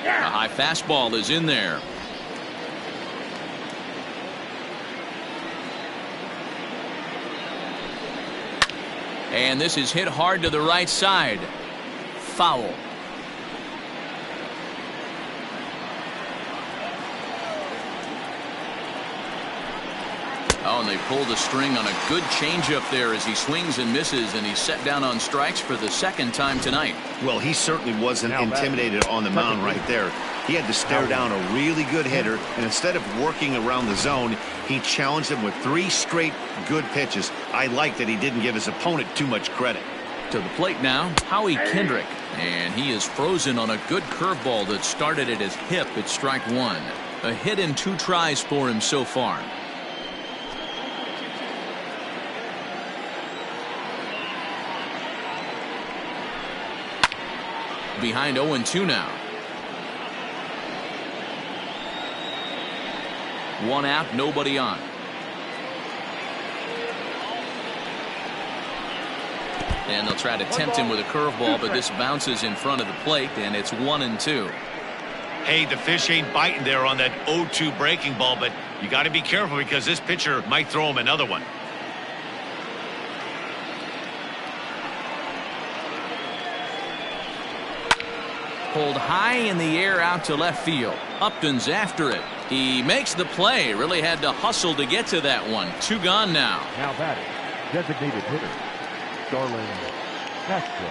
A high fastball is in there. And this is hit hard to the right side. Foul. Oh, and they pulled the string on a good changeup there as he swings and misses, and he's set down on strikes for the 2nd time tonight. Well, he certainly wasn't intimidated on the mound right there. He had to stare down a really good hitter, and instead of working around the zone, he challenged him with 3 straight good pitches. I like that he didn't give his opponent too much credit. To the plate now, Howie Kendrick, and he is frozen on a good curveball that started at his hip at strike 1. A hit in 2 tries for him so far. Behind 0-2 now. 1 out, nobody on. And they'll try to tempt him with a curveball, but this bounces in front of the plate, and it's 1-2. Hey, the fish ain't biting there on that 0-2 breaking ball, but you got to be careful because this pitcher might throw him another one. pulled high in the air out to left field. Upton's after it. He makes the play. Really had to hustle to get to that one. 2 gone now. Now batting, designated hitter, Starlin Castro.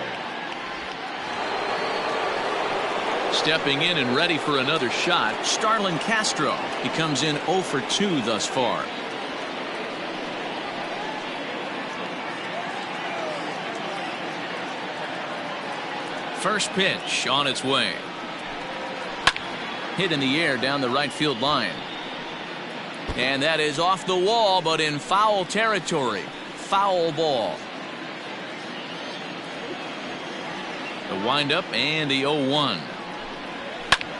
Stepping in and ready for another shot, Starlin Castro. He comes in 0 for 2 thus far. First pitch on its way. Hit in the air down the right field line. And that is off the wall, but in foul territory. Foul ball. The windup and the 0-1.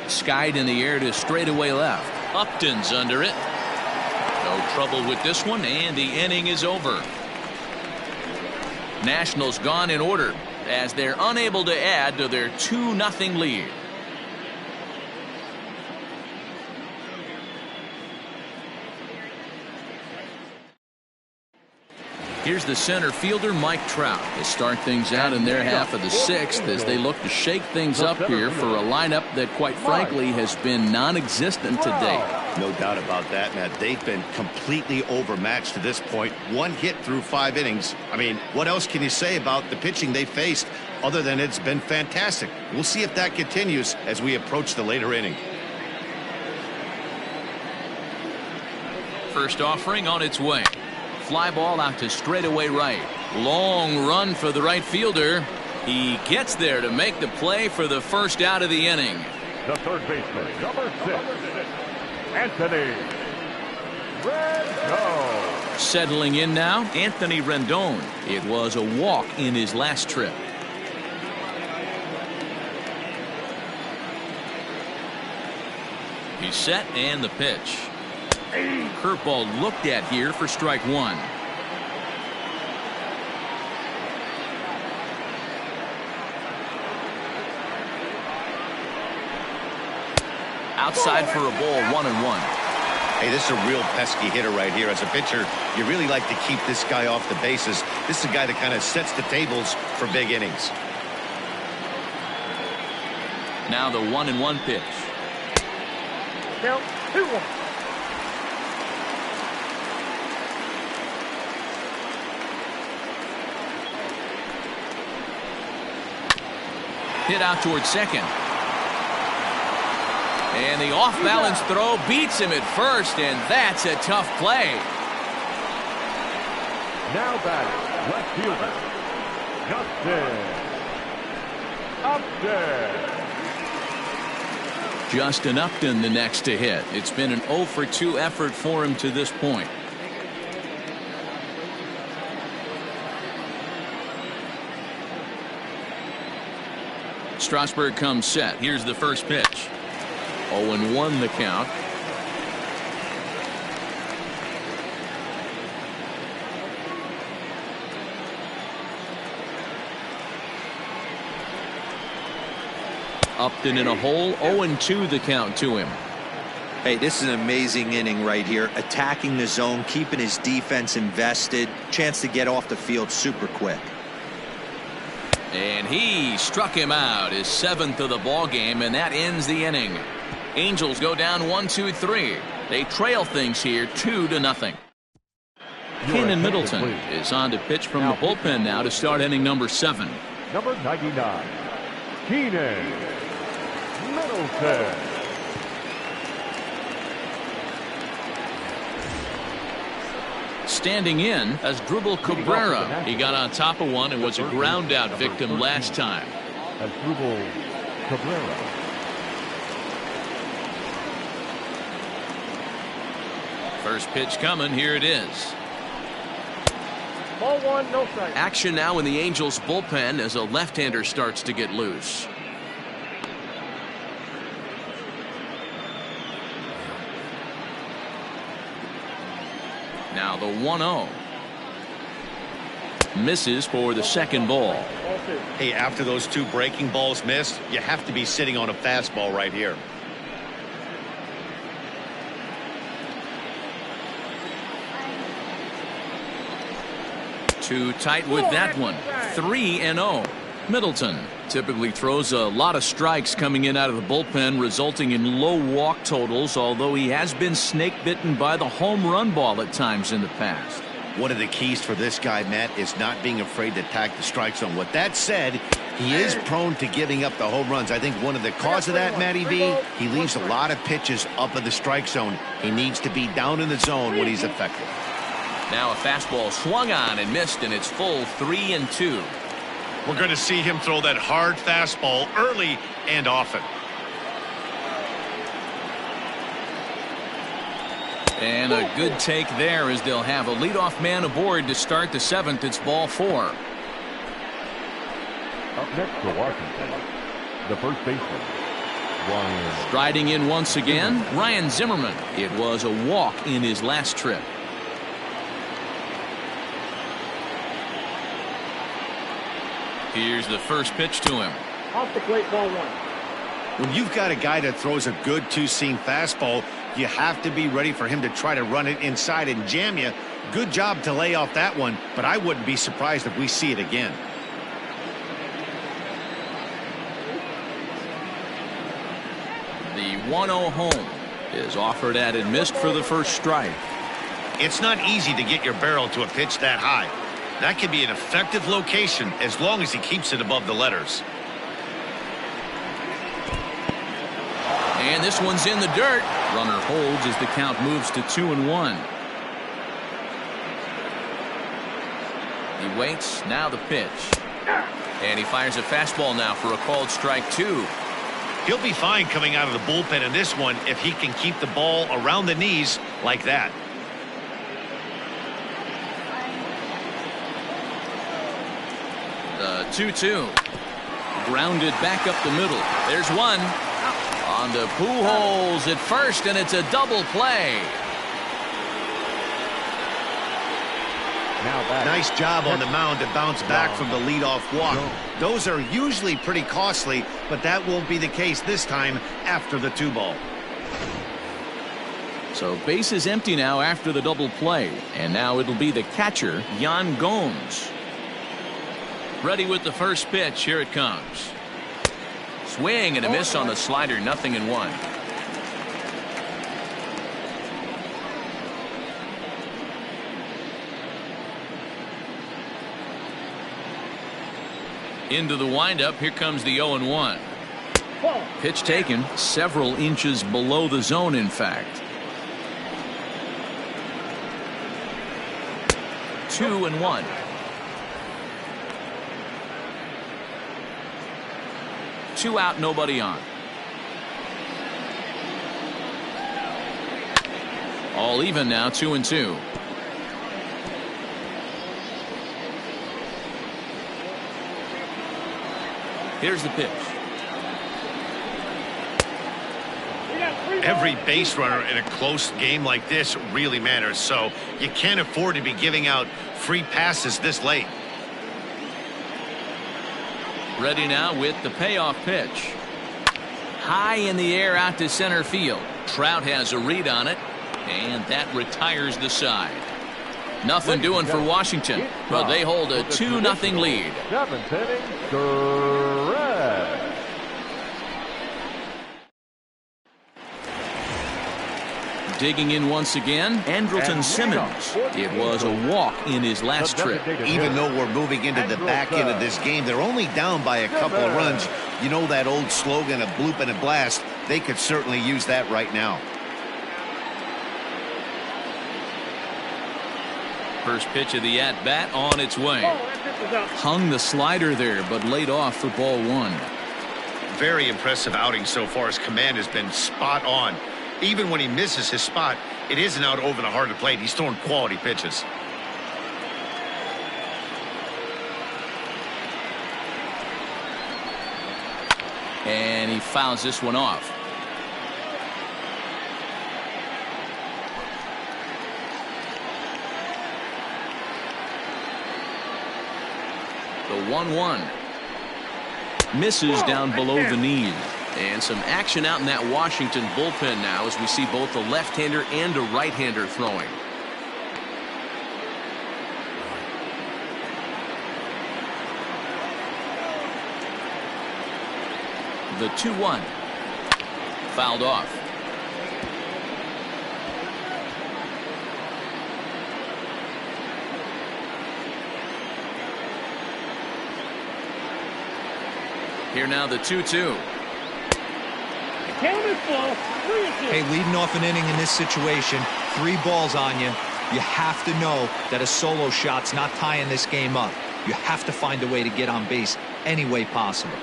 Skied in the air to straightaway left. Upton's under it. No trouble with this one, and the inning is over. Nationals gone in order as they're unable to add to their 2-0 lead. Here's the center fielder, Mike Trout, to start things out in their half of the 6th as they look to shake things up here for a lineup that, quite frankly, has been non-existent to date. No doubt about that, Matt. They've been completely overmatched to this point. 1 hit through 5 innings. I mean, what else can you say about the pitching they faced other than it's been fantastic? We'll see if that continues as we approach the later inning. First offering on its way. Fly ball out to straightaway right. Long run for the right fielder. He gets there to make the play for the first out of the inning. The third baseman, number 6, Anthony Rendon. Settling in now, Anthony Rendon. It was a walk in his last trip. He's set and the pitch. Curveball looked at here for strike 1. Outside for a ball, 1-1. Hey, this is a real pesky hitter right here. As a pitcher, you really like to keep this guy off the bases. This is a guy that kind of sets the tables for big innings. Now the 1-1 pitch. Count 2-1. Hit out towards second. And the off-balance throw beats him at first, and that's a tough play. Now batting, left fielder, Justin Upton. Justin Upton the next to hit. It's been an 0 for 2 effort for him to this point. Strasburg comes set. Here's the first pitch. 0-1 the count. Upton in a hole. 0-2 the count to him. Hey, this is an amazing inning right here. Attacking the zone, keeping his defense invested. Chance to get off the field super quick. And he struck him out, his 7th of the ball game, and that ends the inning. Angels go down 1-2-3. They trail things here 2-0. Kenan Middleton is on to pitch from the bullpen now to start inning number 7. Number 99, Kenan Middleton. Standing in as Asdrubal Cabrera. He got on top of one and was a ground out victim last time. Asdrubal Cabrera. First pitch coming. Here it is. Ball 1, no strike. Action now in the Angels bullpen as a left-hander starts to get loose. Now the 1-0. Misses for the second ball. Hey, after those 2 breaking balls missed, you have to be sitting on a fastball right here. Too tight with that one. 3-0. Middleton typically throws a lot of strikes coming in out of the bullpen, resulting in low walk totals, although he has been snake bitten by the home run ball at times in the past. One of the keys for this guy, Matt, is not being afraid to attack the strike zone. With that said, he is prone to giving up the home runs. I think one of the cause of that, Matty V, he leaves a lot of pitches up in the strike zone. He needs to be down in the zone when he's effective. Now a fastball swung on and missed, and it's full 3-2. We're going to see him throw that hard fastball early and often. And a good take there, as they'll have a leadoff man aboard to start the 7th. It's ball 4. Up next for Washington, the first baseman, Ryan. Striding in once again, Ryan Zimmerman. It was a walk in his last trip. Here's the first pitch to him. Off the plate, ball 1. When you've got a guy that throws a good two-seam fastball, you have to be ready for him to try to run it inside and jam you. Good job to lay off that one, but I wouldn't be surprised if we see it again. The 1-0 home is offered at and missed for the first strike. It's not easy to get your barrel to a pitch that high. That can be an effective location as long as he keeps it above the letters. And this one's in the dirt. Runner holds as the count moves to 2-1. He waits. Now the pitch. And he fires a fastball now for a called strike 2. He'll be fine coming out of the bullpen in this one if he can keep the ball around the knees like that. The 2-2. Grounded back up the middle. There's one. On to Pujols at first, and it's a double play. Nice job on the mound to bounce back from the leadoff walk. Those are usually pretty costly, but that won't be the case this time after the 2-ball. So base is empty now after the double play, and now it'll be the catcher, Yan Gomes. Ready with the first pitch. Here it comes. Swing and a miss on the slider. 0-1. Into the windup. Here comes the 0-1. Pitch taken several inches below the zone, in fact. 2-1. Two out, nobody on. All even now, 2-2. Here's the pitch. Every base runner in a close game like this really matters, so you can't afford to be giving out free passes this late. Ready now with the payoff pitch. High in the air out to center field. Trout has a read on it, and that retires the side. Nothing doing for Washington, but they hold a 2-0 lead. 7th inning, correct. Digging in once again, Andrelton Simmons. It was a walk in his last trip. Even though we're moving into the back end of this game, they're only down by a couple of runs. You know that old slogan, a bloop and a blast. They could certainly use that right now. First pitch of the at-bat on its way. Hung the slider there, but laid off for ball 1. Very impressive outing so far. His command has been spot on. Even when he misses his spot, it isn't out over the heart of the plate. He's throwing quality pitches. And he fouls this one off. The 1-1. Misses down below the knees. And some action out in that Washington bullpen now as we see both a left-hander and a right-hander throwing. The 2-1. Fouled off. Here now the 2-2. Count is full. 3-2. Hey, leading off an inning in this situation, 3 balls on you. You have to know that a solo shot's not tying this game up. You have to find a way to get on base any way possible.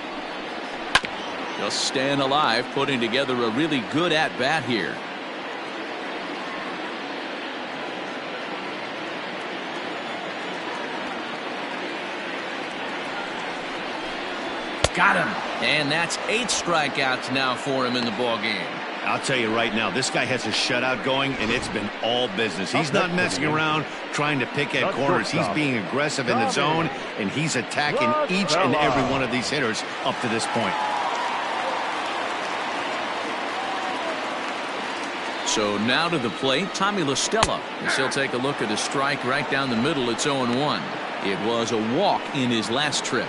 Just staying alive, putting together a really good at-bat here. Got him. And that's 8 strikeouts now for him in the ballgame. I'll tell you right now, this guy has a shutout going, and it's been all business. He's not messing around trying to pick at corners. He's being aggressive in the zone, and he's attacking each and every one of these hitters up to this point. So now to the plate, Tommy La Stella. As he'll take a look at a strike right down the middle. It's 0-1. It was a walk in his last trip.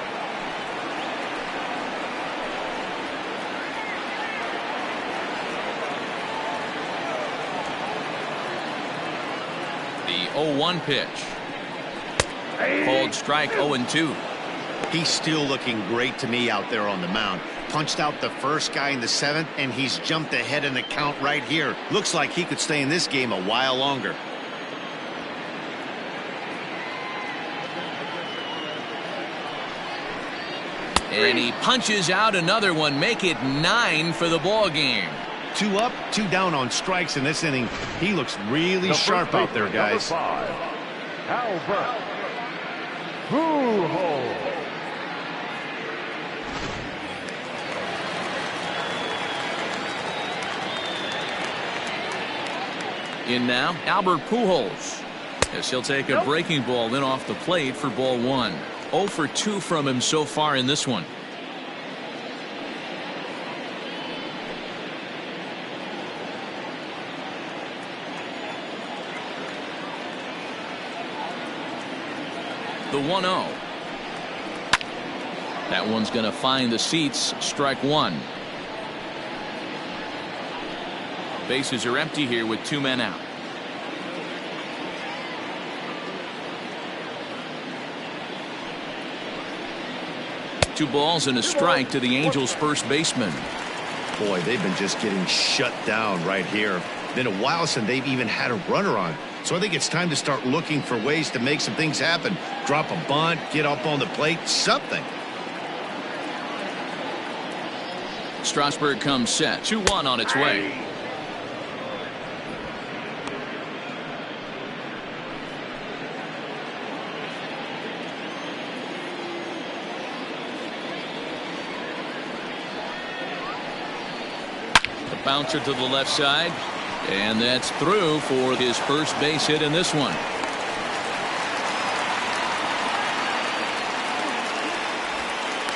The 0-1 pitch. Called strike 0-2. He's still looking great to me out there on the mound. Punched out the first guy in the 7th, and he's jumped ahead in the count right here. Looks like he could stay in this game a while longer. And he punches out another one. Make it 9 for the ball game. 2 up, 2 down on strikes in this inning. He looks really sharp out there, guys. Number 5, Albert Pujols. In now, Albert Pujols. As he'll take a breaking ball in off the plate for ball 1. 0 for 2 from him so far in this one. The 1-0. That one's going to find the seats. Strike 1. Bases are empty here with 2 men out. Two balls and a strike to the Angels' first baseman. Boy, they've been just getting shut down right here. Been a while since they've even had a runner on. So I think it's time to start looking for ways to make some things happen. Drop a bunt, get up on the plate, something. Strasburg comes set. 2-1 on its way. The bouncer to the left side. And that's through for his first base hit in this one.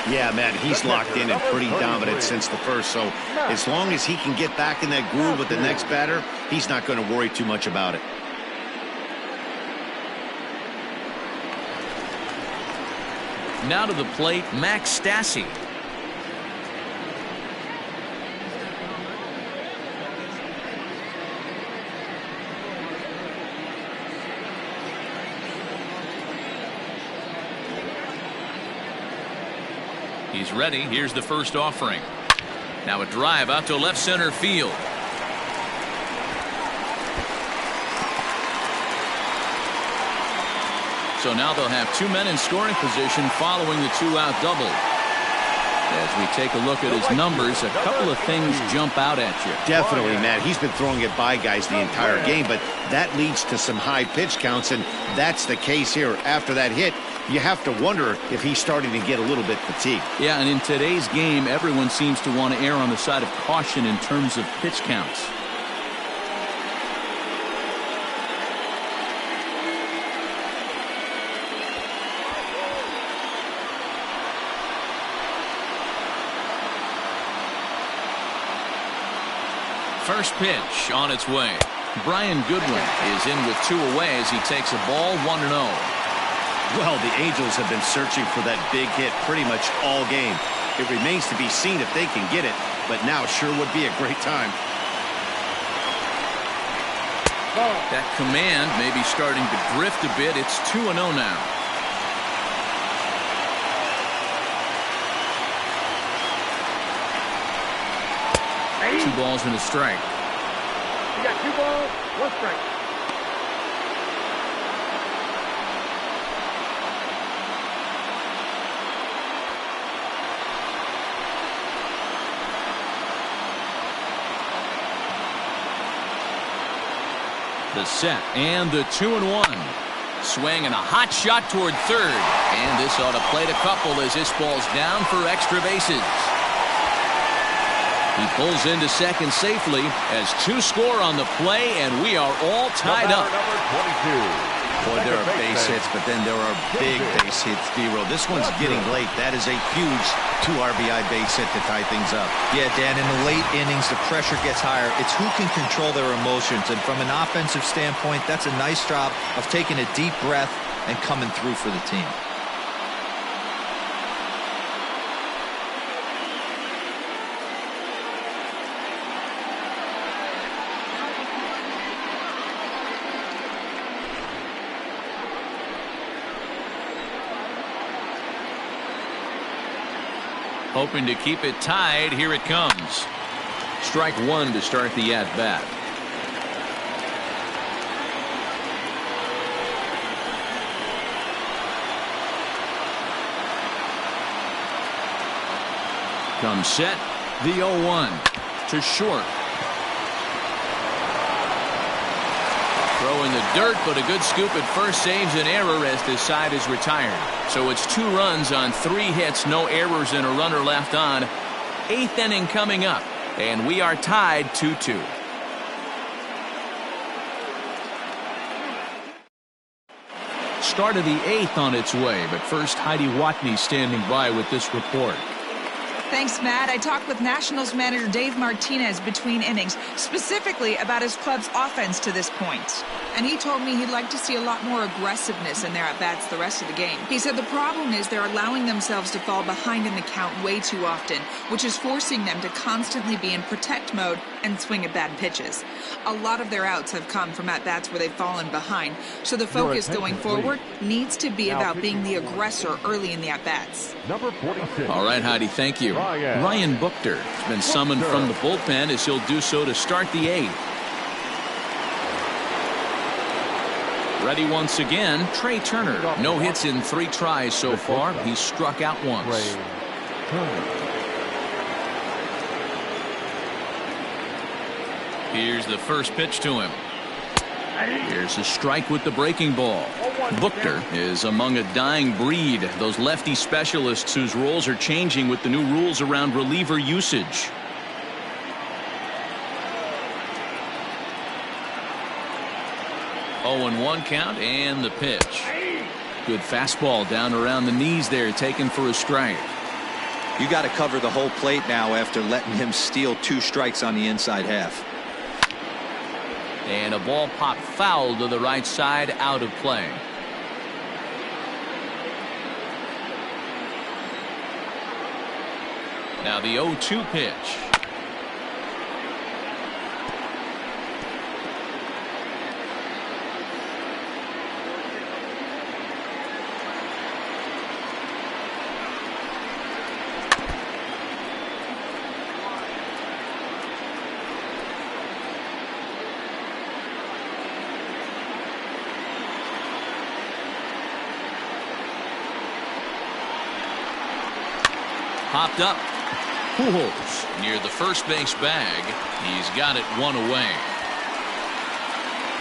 Yeah, Matt, he's locked in and pretty dominant since the first. So as long as he can get back in that groove with the next batter, he's not going to worry too much about it. Now to the plate, Max Stassi. He's ready. Here's the first offering. Now a drive out to left center field. So now they'll have 2 men in scoring position following the 2-out double. As we take a look at his numbers, a couple of things jump out at you. Definitely, Matt. He's been throwing it by guys the entire game, but that leads to some high pitch counts, and that's the case here. After that hit, you have to wonder if he's starting to get a little bit fatigued. Yeah, and in today's game, everyone seems to want to err on the side of caution in terms of pitch counts. First pitch on its way. Brian Goodwin is in with 2 away as he takes a ball 1-0. Well, the Angels have been searching for that big hit pretty much all game. It remains to be seen if they can get it, but now sure would be a great time. That command may be starting to drift a bit. It's 2-0 now. Hey. 2 balls and a strike. You got 2 balls, 1 strike. The set and the 2-1. Swing and a hot shot toward third. And this ought to plate a couple as this ball's down for extra bases. He pulls into second safely as 2 score on the play, and we are all tied up. Number 22. Boy, there are base hits, but then there are big base hits, D-Roll. This one's getting late. That is a huge 2 RBI base hit to tie things up. Yeah, Dan, in the late innings, the pressure gets higher. It's who can control their emotions. And from an offensive standpoint, that's a nice job of taking a deep breath and coming through for the team. Hoping to keep it tied. Here it comes. Strike 1 to start the at-bat. Comes set. The 0-1 to short. Throw in the dirt, but a good scoop at first saves an error as this side is retired. So it's 2 runs on 3 hits, no errors, and a runner left on. 8th inning coming up, and we are tied 2-2. Start of the 8th on its way, but first Heidi Watney standing by with this report. Thanks, Matt. I talked with Nationals manager Dave Martinez between innings, specifically about his club's offense to this point. And he told me he'd like to see a lot more aggressiveness in their at-bats the rest of the game. He said the problem is they're allowing themselves to fall behind in the count way too often, which is forcing them to constantly be in protect mode and swing at bad pitches. A lot of their outs have come from at-bats where they've fallen behind, so the focus going forward needs to be about being the aggressor early in the at-bats. Number 46. All right, Heidi, thank you. Ryan Buchter has been summoned from the bullpen as he'll do so to start the 8th. Ready once again, Trey Turner. No hits in 3 tries so far. He's struck out once. Here's the first pitch to him. Here's a strike with the breaking ball. Buchter is among a dying breed, those lefty specialists whose roles are changing with the new rules around reliever usage. Oh, 0-1 count and the pitch. Good fastball down around the knees there, taken for a strike. You got to cover the whole plate now after letting him steal 2 strikes on the inside half. And a ball popped foul to the right side, out of play. Now the 0-2 pitch. Popped up. Pujols near the first base bag. He's got it 1 away.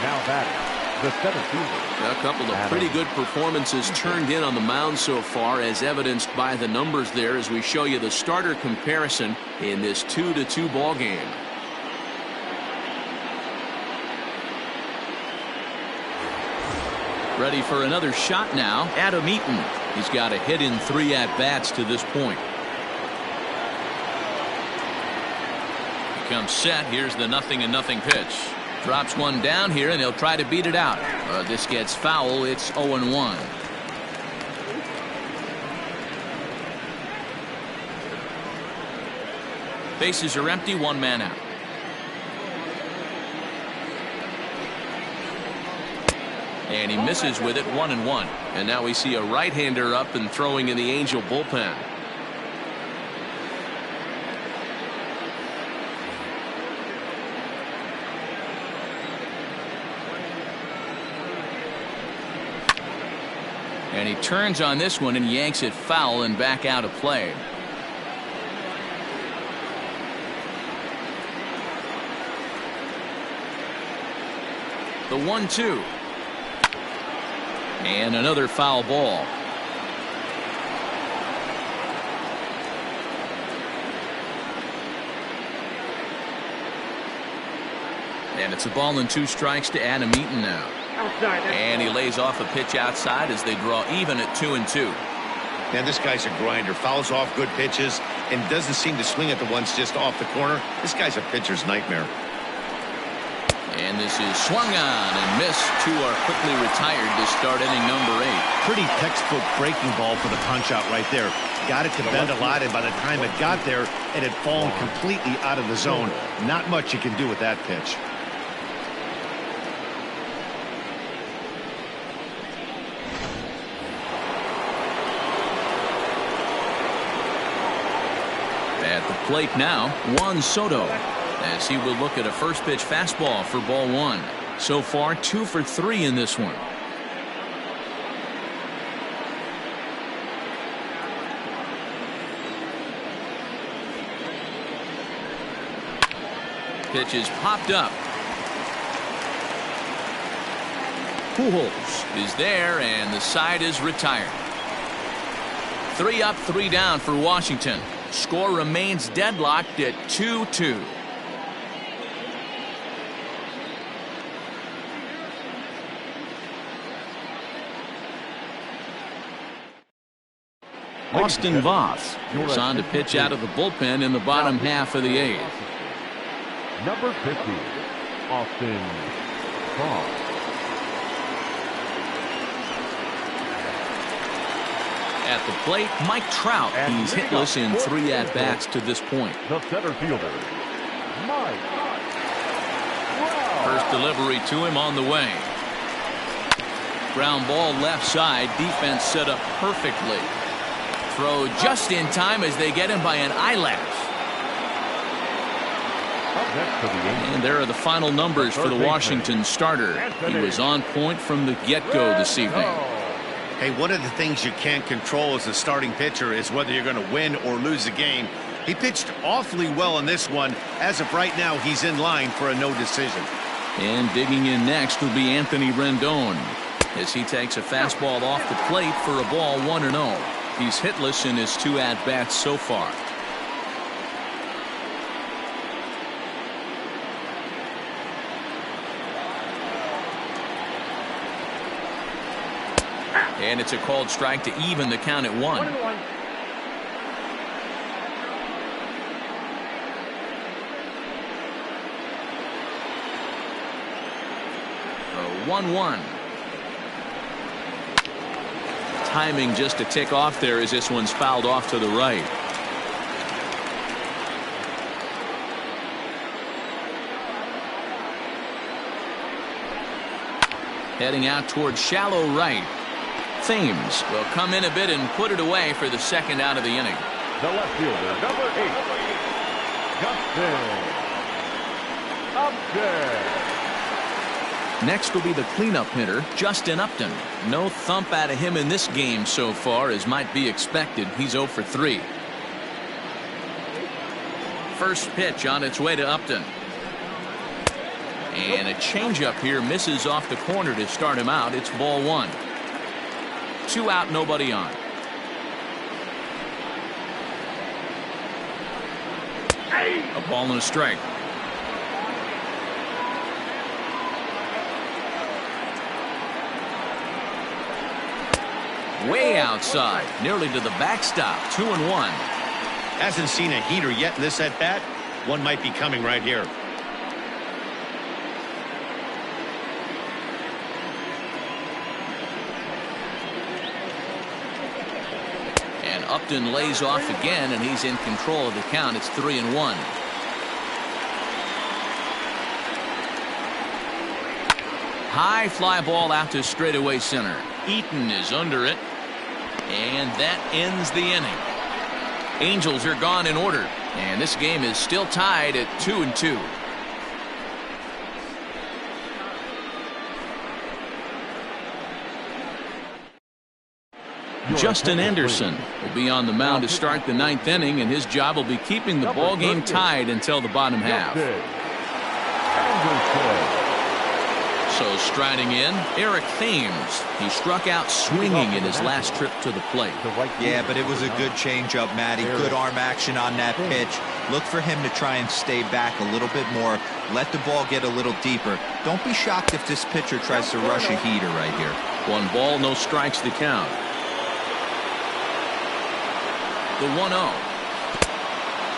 Now batting, the 7th fielder. A couple of pretty good performances turned in on the mound so far, as evidenced by the numbers there as we show you the starter comparison in this 2-2 ball game. Ready for another shot now. Adam Eaton. He's got a hit in 3 at-bats to this point. Comes set. Here's the 0-0 pitch. Drops one down here, and they'll try to beat it out. This gets foul. It's 0-1. Bases are empty, one man out. And he misses with it, 1-1. And now we see a right-hander up and throwing in the Angel bullpen. And he turns on this one and yanks it foul and back out of play. The 1-2. And another foul ball. And it's a ball and 2 strikes to Adam Eaton now. And he lays off a pitch outside as they draw even at 2-2. Man, this guy's a grinder. Fouls off good pitches and doesn't seem to swing at the ones just off the corner. This guy's a pitcher's nightmare. And this is swung on and missed. 2 are quickly retired to start inning number 8. Pretty textbook breaking ball for the punch out right there. Got it to bend a lot, and by the time it got there, it had fallen completely out of the zone. Not much you can do with that pitch. At the plate now, Juan Soto, as he will look at a first pitch fastball for ball 1. So far 2 for 3 in this one. Pitch is popped up. Pujols is there, and the side is retired. 3 up, 3 down for Washington. Score remains deadlocked at 2-2. Austin Voth is on to pitch out of the bullpen in the bottom half of the 8th. Number 50, Austin Voth. At the plate, Mike Trout. He's hitless in 3 at-bats to this point. The center fielder, Mike Trout. First delivery to him on the way. Ground ball left side. Defense set up perfectly. Throw just in time as they get him by an eyelash. And there are the final numbers for the Washington starter. He was on point from the get-go this evening. Hey, one of the things you can't control as a starting pitcher is whether you're going to win or lose a game. He pitched awfully well in this one. As of right now, he's in line for a no decision. And digging in next will be Anthony Rendon as he takes a fastball off the plate for a ball 1-0. He's hitless in his 2 at-bats so far. And it's a called strike to even the count at 1. 1-1. Timing just a tick off there as this one's fouled off to the right. Heading out towards shallow right. Thames will come in a bit and put it away for the second out of the inning. The left fielder, number 8, Justin Upton. Next will be the cleanup hitter, Justin Upton. No thump out of him in this game so far, as might be expected. He's 0 for 3. First pitch on its way to Upton. And a changeup here misses off the corner to start him out. It's ball 1. 2 out, nobody on. A ball and a strike. Way outside, nearly to the backstop. 2-1. Hasn't seen a heater yet in this at bat. One might be coming right here. And up Upton lays off again, and he's in control of the count. It's 3-1. High fly ball out to straightaway center. Eaton is under it, and that ends the inning. Angels are gone in order, and this game is still tied at 2-2. Justin Anderson will be on the mound to start the 9th inning, and his job will be keeping the ball game tied until the bottom half. So striding in, Eric Thames. He struck out swinging in his last trip to the plate. Yeah, but it was a good changeup, Matty. Good arm action on that pitch. Look for him to try and stay back a little bit more. Let the ball get a little deeper. Don't be shocked if this pitcher tries to rush a heater right here. 1 ball, no strikes the count. The 1-0.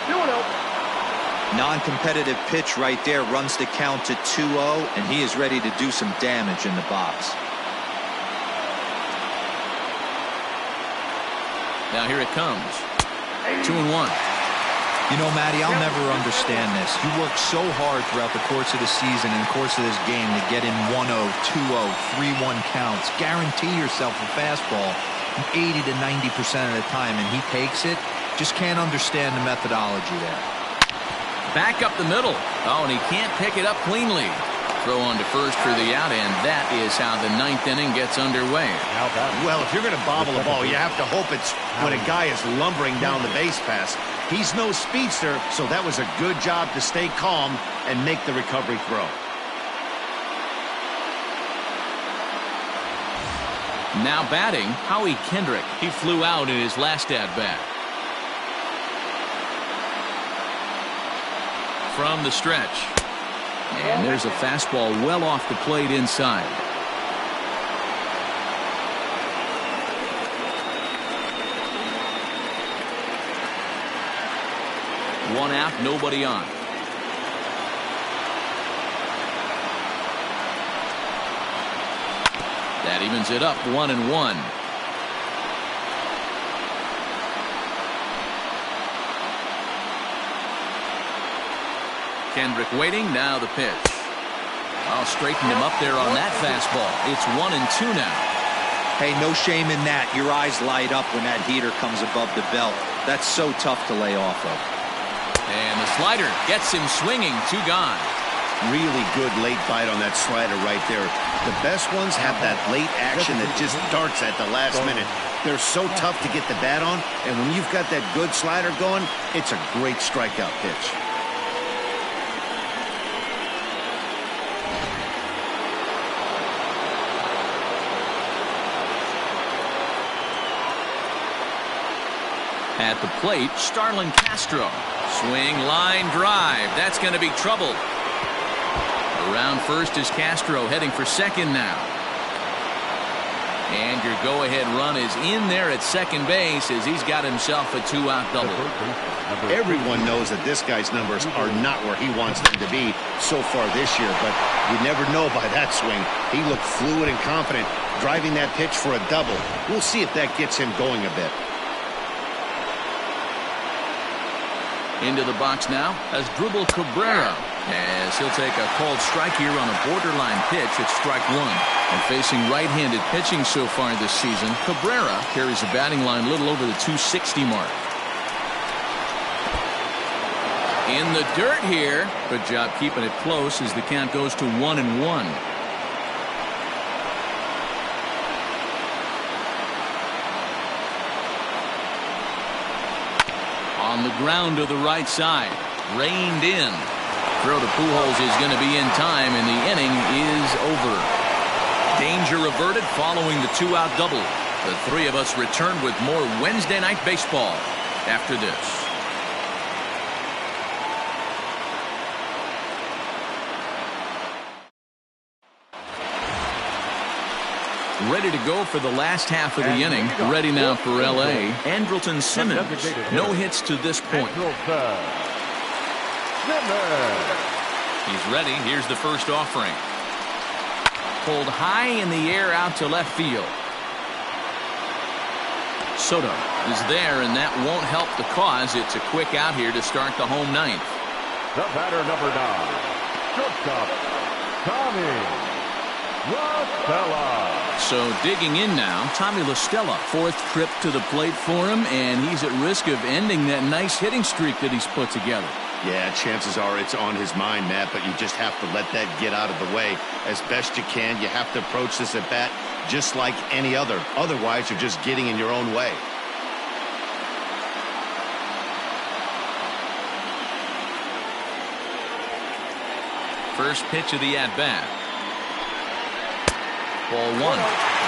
2-0. Non-competitive pitch right there, runs the count to 2-0, and he is ready to do some damage in the box. Now here it comes. 2-1. You know, Matty, I'll never understand this. You work so hard throughout the course of the season and the course of this game to get in 1-0, 2-0, 3-1 counts. Guarantee yourself a fastball 80 to 90% of the time, and he takes it. Just can't understand the methodology there. Back up the middle. Oh, and he can't pick it up cleanly. Throw on to first for the out, and that is how the 9th inning gets underway. Well, if you're going to bobble the ball, you have to hope it's when a guy is lumbering down the base pass. He's no speedster, so that was a good job to stay calm and make the recovery throw. Now batting, Howie Kendrick. He flew out in his last at-bat. From the stretch. And there's a fastball well off the plate inside. One out, nobody on. That evens it up, 1-1. Kendrick waiting, now the pitch. I'll straighten him up there on that fastball. It's 1-2 now. Hey, no shame in that. Your eyes light up when that heater comes above the belt. That's so tough to lay off of. And the slider gets him swinging, 2 gone. Really good late bite on that slider right there. The best ones have that late action that just darts at the last minute. They're so tough to get the bat on, and when you've got that good slider going, it's a great strikeout pitch. At the plate, Starlin Castro. Swing, line drive. That's going to be trouble. Around first is Castro, heading for second now. And your go-ahead run is in there at second base as he's got himself a 2-out double. Everyone knows that this guy's numbers are not where he wants them to be so far this year, but you never know by that swing. He looked fluid and confident, driving that pitch for a double. We'll see if that gets him going a bit. Into the box now as Dribble Cabrera, as he'll take a called strike here on a borderline pitch at strike 1. And facing right-handed pitching so far this season, Cabrera carries a batting line a little over the 260 mark. In the dirt here. Good job keeping it close as the count goes to 1-1. On the ground to the right side. Reined in. Throw to Pujols is going to be in time, and the inning is over. Danger averted following the 2-out double. The three of us return with more Wednesday Night Baseball after this. Ready to go for the last half of the inning. Ready now for L.A. Andrelton Simmons. No hits to this point. He's ready. Here's the first offering. Pulled high in the air out to left field. Soto is there, and that won't help the cause. It's a quick out here to start the home ninth. The batter, number 9, shortstop, Tommy LaStella. So digging in now, Tommy LaStella, 4th trip to the plate for him, and he's at risk of ending that nice hitting streak that he's put together. Yeah, chances are it's on his mind, Matt, but you just have to let that get out of the way as best you can. You have to approach this at bat just like any other. Otherwise, you're just getting in your own way. First pitch of the at-bat. Ball 1.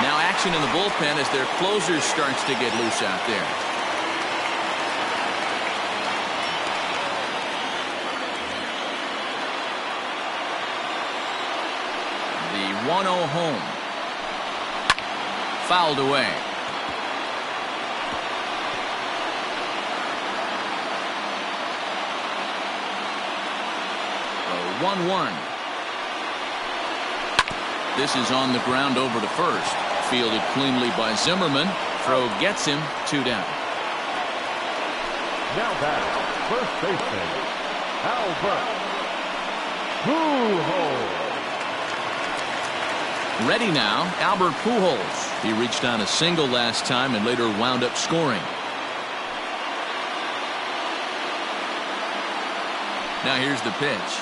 Now action in the bullpen as their closer starts to get loose out there. The 1-0 home. Fouled away. The 1-1. This is on the ground over to first. Fielded cleanly by Zimmerman. Throw gets him 2 down. Now batter, first baseman, Albert Pujols. Ready now, Albert Pujols. He reached on a single last time and later wound up scoring. Now here's the pitch.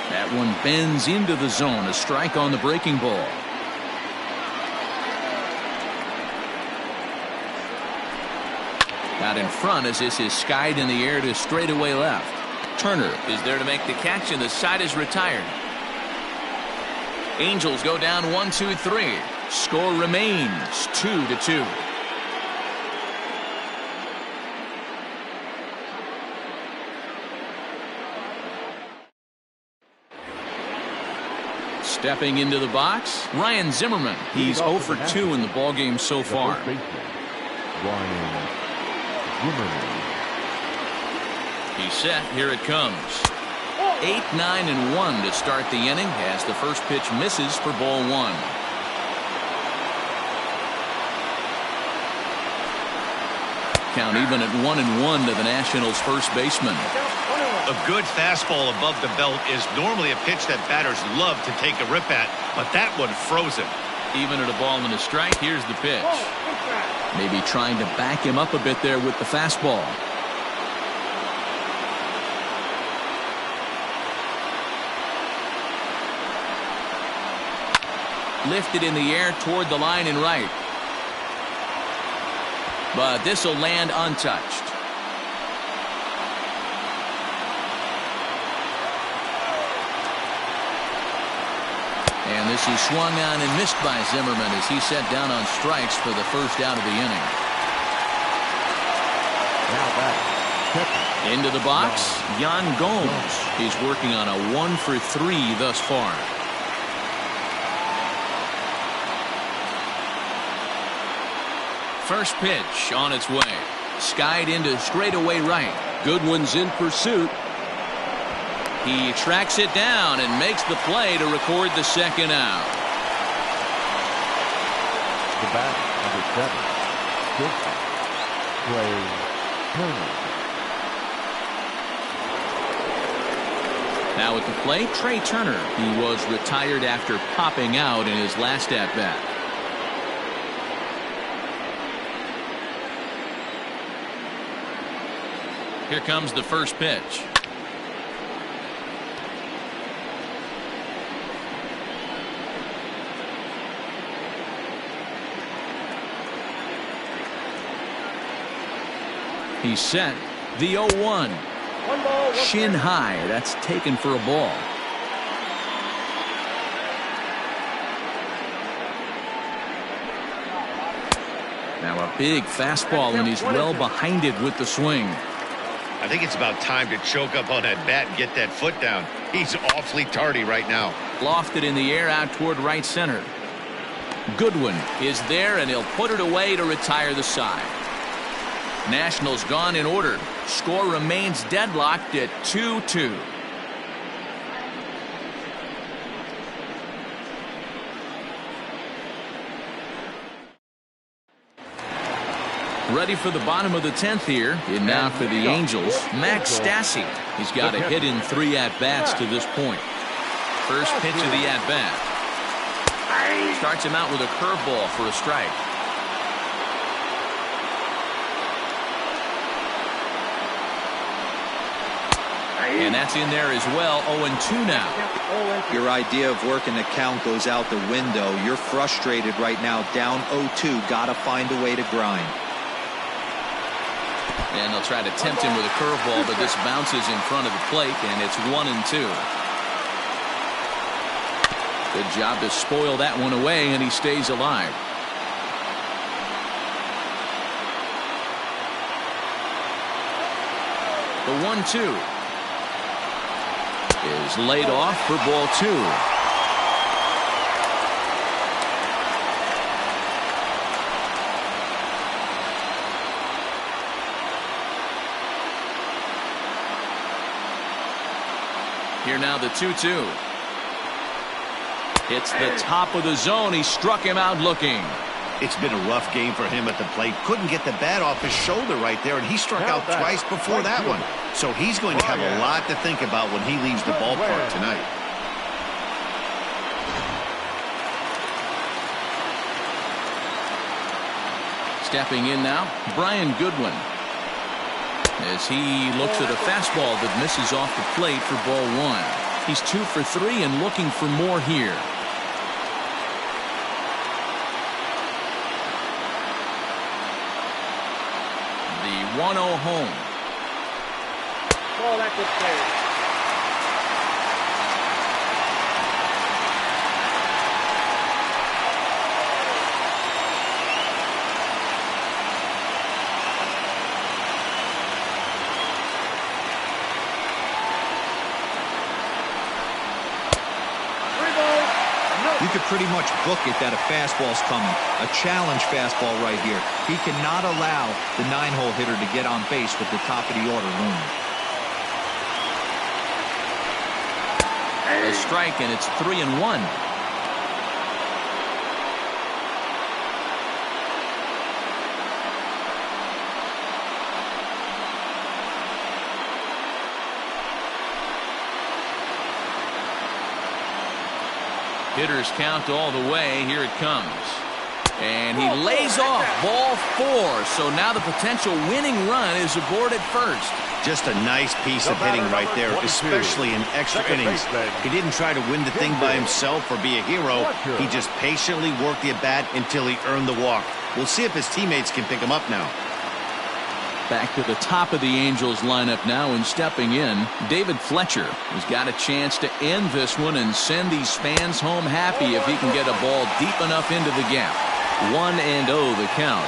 That one bends into the zone. A strike on the breaking ball. Out in front as this is skied in the air to straightaway left. Turner is there to make the catch, and the side is retired. Angels go down 1-2-3. Score remains 2-2. Stepping into the box, Ryan Zimmerman. He's 0 for 2 in the ballgame so far. Ryan Zimmerman. He's set. Here it comes. 8, 9, and 1 to start the inning as the first pitch misses for ball 1. Count even at 1-1 to the Nationals' first baseman. A good fastball above the belt is normally a pitch that batters love to take a rip at, but that one froze him. Even at a ball and a strike, here's the pitch. Maybe trying to back him up a bit there with the fastball. Lifted in the air toward the line and right. But this will land untouched. And this is swung on and missed by Zimmerman as he set down on strikes for the first out of the inning. Now back. Into the box, Yan Gomes. He's working on a 1 for 3 thus far. First pitch on its way. Skied into straightaway right. Goodwin's in pursuit. He tracks it down and makes the play to record the second out. The batter, number 7, Trey Turner. Now at the plate, Trey Turner. He was retired after popping out in his last at-bat. Here comes the first pitch. He's set. The 0-1. Shin high. That's taken for a ball. Now a big fastball, and he's well behind it with the swing. I think it's about time to choke up on that bat and get that foot down. He's awfully tardy right now. Lofted in the air out toward right center. Goodwin is there, and he'll put it away to retire the side. Nationals gone in order. Score remains deadlocked at 2-2. Ready for the bottom of the 10th here. And now for the Angels, Max Stassi. He's got a hit in 3 at-bats to this point. First pitch of the at-bat. Starts him out with a curveball for a strike. And that's in there as well. 0-2 now. Your idea of working the count goes out the window. You're frustrated right now, down 0-2. Got to find a way to grind. And they'll try to tempt him with a curveball, but this bounces in front of the plate, and it's 1-2. Good job to spoil that one away, and he stays alive. The 1-2 is laid off for ball 2. Here now the 2-2. It's the top of the zone. He struck him out looking. It's been a rough game for him at the plate. Couldn't get the bat off his shoulder right there, and he struck out twice before that one. So he's going to have a lot to think about when he leaves the ballpark tonight. Stepping in now, Brian Goodwin. As he looks at a fastball that misses off the plate for ball 1. He's 2 for 3 and looking for more here. The 1-0 home. Ball at the plate. You could pretty much book it that a fastball's coming. A challenge fastball right here. He cannot allow the 9-hole hitter to get on base with the top of the order looming. A strike, and it's 3-1. Hitters count all the way. Here it comes. And he lays off ball 4. So now the potential winning run is aboard at first. Just a nice piece of hitting right there, especially in extra innings. He didn't try to win the thing by himself or be a hero. He just patiently worked the at-bat until he earned the walk. We'll see if his teammates can pick him up now. Back to the top of the Angels lineup now, and stepping in, David Fletcher has got a chance to end this one and send these fans home happy if he can get a ball deep enough into the gap. 1-0 the count.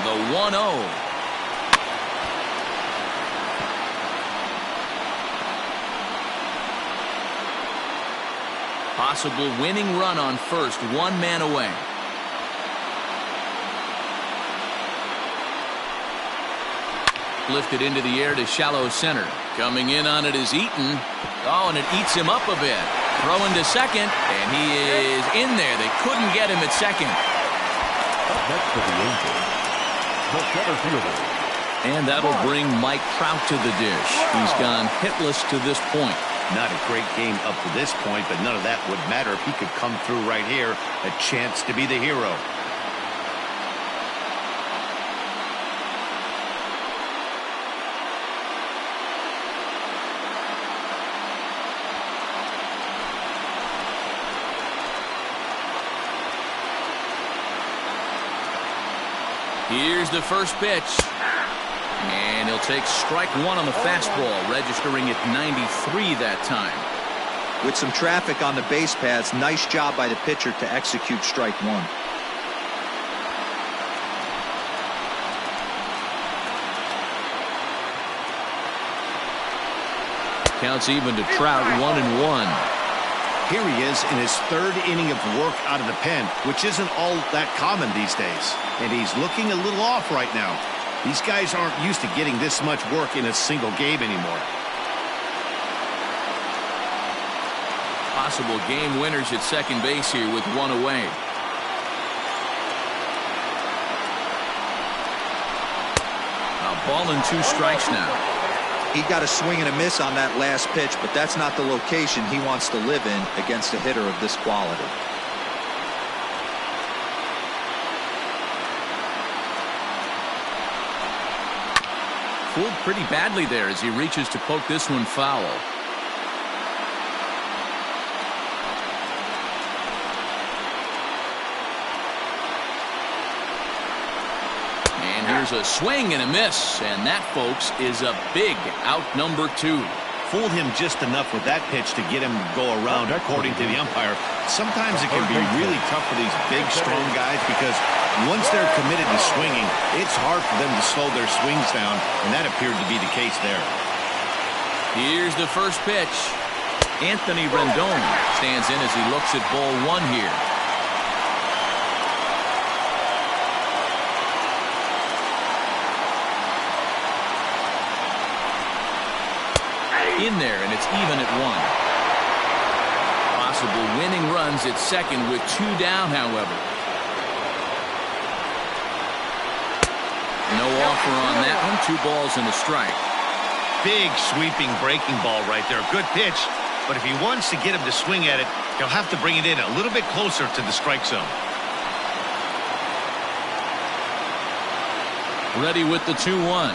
The 1-0. Possible winning run on first, 1 man away. Lifted into the air to shallow center. Coming in on it is Eaton. Oh, and it eats him up a bit. Throwing to second, and he is in there. They couldn't get him at second. Up next for the Angels, the center fielder. And that'll bring Mike Trout to the dish. He's gone hitless to this point. Not a great game up to this point, but none of that would matter if he could come through right here. A chance to be the hero. Here's the first pitch. And he'll take strike 1 on the fastball, registering at 93 that time. With some traffic on the base paths, nice job by the pitcher to execute strike 1. Counts even to Trout, 1-1. Here he is in his 3rd inning of work out of the pen, which isn't all that common these days. And he's looking a little off right now. These guys aren't used to getting this much work in a single game anymore. Possible game winners at second base here with one away. A ball and 2 strikes now. He got a swing and a miss on that last pitch, but that's not the location he wants to live in against a hitter of this quality. Fooled pretty badly there as he reaches to poke this one foul. And here's a swing and a miss, and that, folks, is a big out number 2. Fooled him just enough with that pitch to get him to go around, according to the umpire. Sometimes it can be really tough for these big, strong guys because once they're committed to swinging, it's hard for them to slow their swings down, and that appeared to be the case there. Here's the first pitch. Anthony Rendon stands in as he looks at ball 1 here. In there, and it's even at 1. Possible winning runs at second with 2 down, however. No offer on that one. 2 balls and a strike. Big sweeping breaking ball right there. Good pitch, but if he wants to get him to swing at it, he'll have to bring it in a little bit closer to the strike zone. Ready with the 2-1.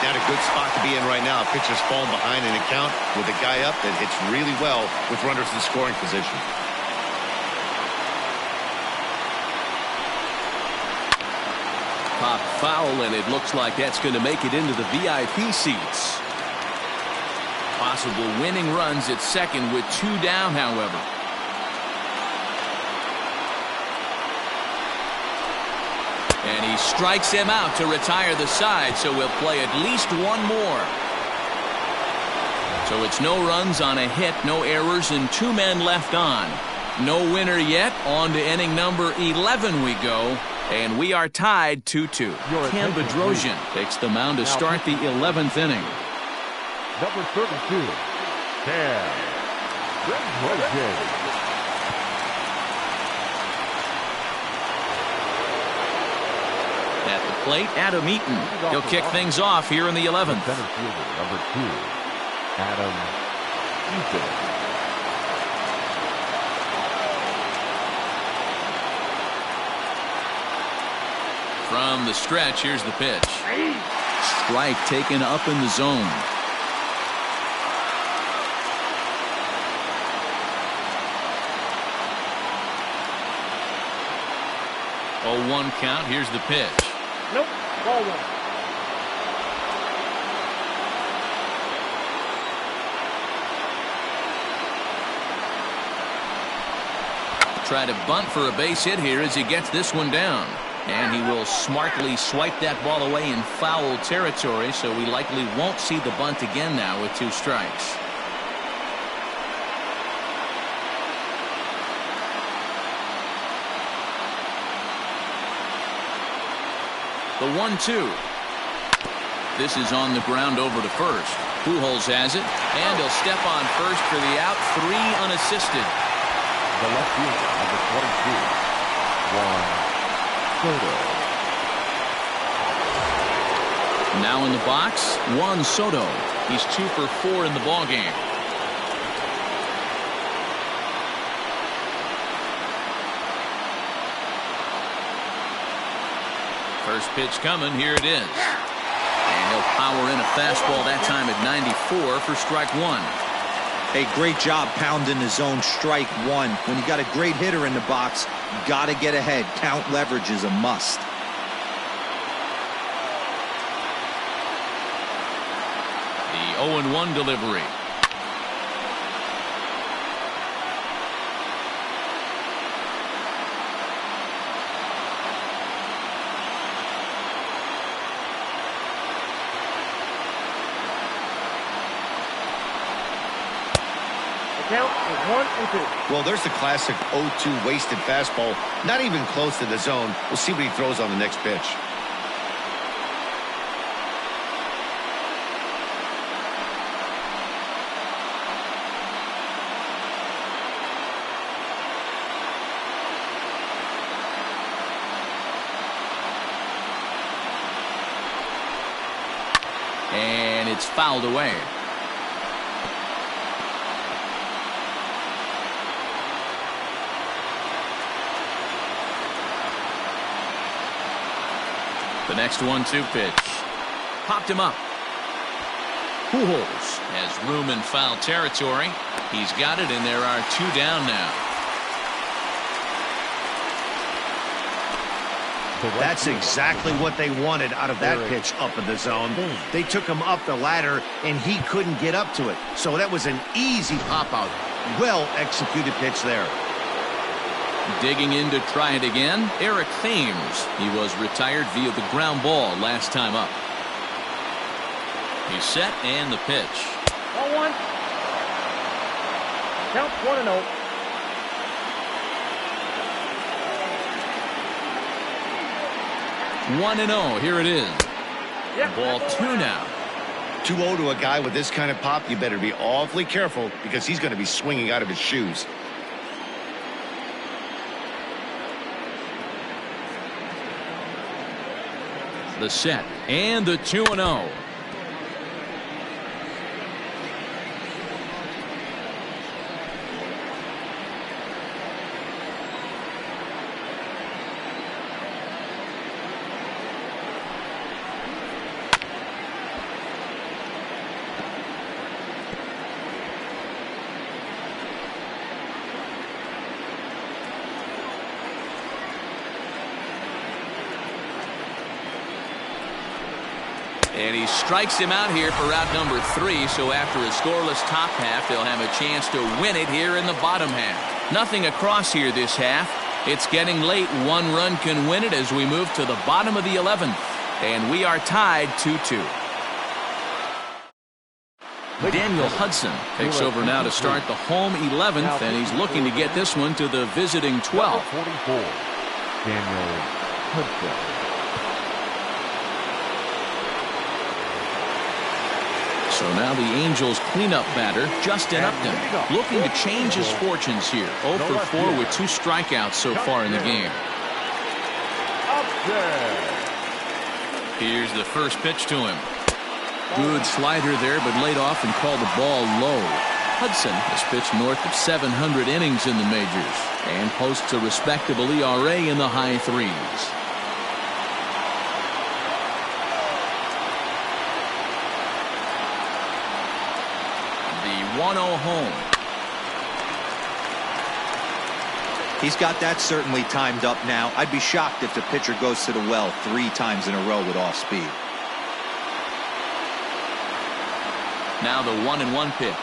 Not a good spot to be in right now. Pitcher's falling behind in the count with a guy up that hits really well with runners in scoring position. Pop foul, and it looks like that's going to make it into the VIP seats. Possible winning runs at second with 2 down, however. And he strikes him out to retire the side, so we'll play at least 1 more. So it's no runs on a hit, no errors, and 2 men left on. No winner yet. On to inning number 11 we go, and we are tied 2-2. Cam Bedrosian takes the mound to start the 11th inning. Number 32, Cam Bedrosian. At the plate, Adam Eaton. He'll kick things off here in the 11th. Center fielder, number 2, Adam Eaton. From the stretch, here's the pitch. Strike taken up in the zone. Oh, 1 count. Here's the pitch. Nope. Ball 1. Try to bunt for a base hit here as he gets this one down. And he will smartly swipe that ball away in foul territory, so we likely won't see the bunt again now with 2 strikes. The 1-2. This is on the ground over to first. Pujols has it, and he'll step on first for the out. 3 unassisted. The left fielder, number 22, Juan Soto. Now in the box, Juan Soto. He's 2 for 4 in the ballgame. First pitch coming. Here it is. And he'll power in a fastball that time at 94 for strike 1. Hey, great job pounding the zone. Strike 1. When you got a great hitter in the box, you got to get ahead. Count leverage is a must. The 0-1 delivery. Count is 1 and 2. Well, there's the classic 0-2 wasted fastball. Not even close to the zone. We'll see what he throws on the next pitch. it's fouled away. The next 1-2 pitch. Popped him up. Pujols has room in foul territory. He's got it, and there are 2 down now. That's exactly what they wanted out of that pitch up in the zone. They took him up the ladder, and he couldn't get up to it. So that was an easy pop-out. Well-executed pitch there. Digging in to try it again, Eric Thames. He was retired via the ground ball last time up. He's set, and the pitch. 1-1. Count 1-0. One and 0. Here it is. Ball 2 now. 2-0 to a guy with this kind of pop, you better be awfully careful because he's going to be swinging out of his shoes. The set and the 2-0. And he strikes him out here for out number 3. So after a scoreless top half, they'll have a chance to win it here in the bottom half. Nothing across here this half. It's getting late. 1 run can win it as we move to the bottom of the 11th. And we are tied 2-2. Daniel Hudson takes over now to start the home 11th, and he's looking to get this one to the visiting 12th. 44. Daniel Hudson. So now the Angels cleanup batter, Justin Upton, looking to change his fortunes here. 0 for 4 with 2 strikeouts so far in the game. Here's the first pitch to him. Good slider there, but laid off and called the ball low. Hudson has pitched north of 700 innings in the majors and posts a respectable ERA in the high 3s. The 1-0 home. He's got that certainly timed up now. I'd be shocked if the pitcher goes to the well 3 times in a row with off speed. Now the 1-1 pitch.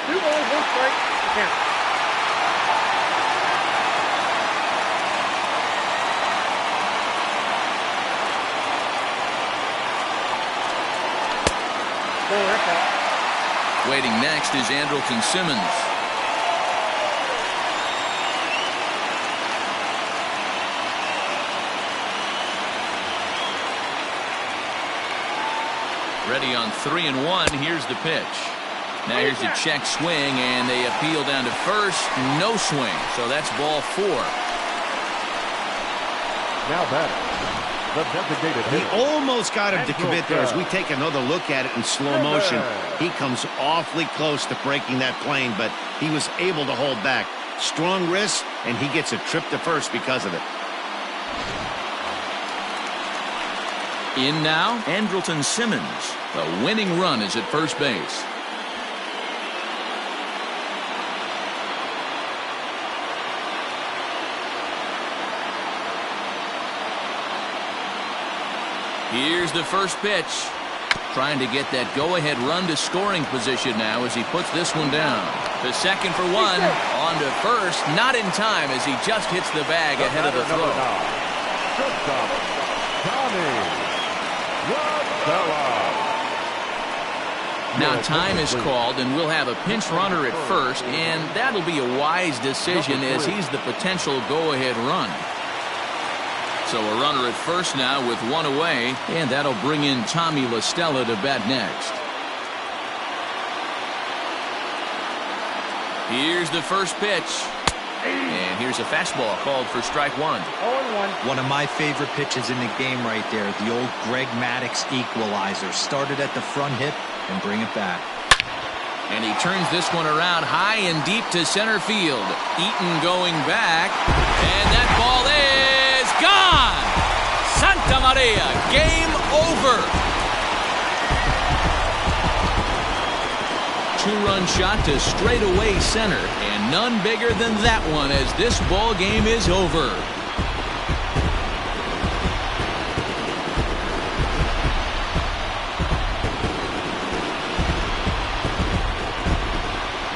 2 balls, 1 strike. Count. Waiting next is Andrelton Simmons. Ready on 3-1. Here's the pitch. Now here's the check swing, and they appeal down to first. No swing, so that's ball 4. Now batter, the designated He hitter. almost got him to commit there. As we take another look at it in slow motion, he comes awfully close to breaking that plane, but he was able to hold back. Strong wrist, and he gets a trip to first because of it. In now, Andrelton Simmons. The winning run is at first base. Here's the first pitch. Trying to get that go-ahead run to scoring position now as he puts this one down. The second for 1. On to first. Not in time as he just hits the bag ahead of the throw. Now time is called, and we'll have a pinch runner at first, and that'll be a wise decision as he's the potential go-ahead run. So a runner at first now with 1 away, and that'll bring in Tommy La Stella to bat next. Here's the first pitch. And here's a fastball called for strike one. 0-1. One of my favorite pitches in the game right there. The old Greg Maddux equalizer. Started at the front hip and bring it back. And he turns this one around high and deep to center field. Eaton going back. And that ball is gone. Santa Maria, game over. Two-run shot to straightaway center, and none bigger than that one as this ball game is over.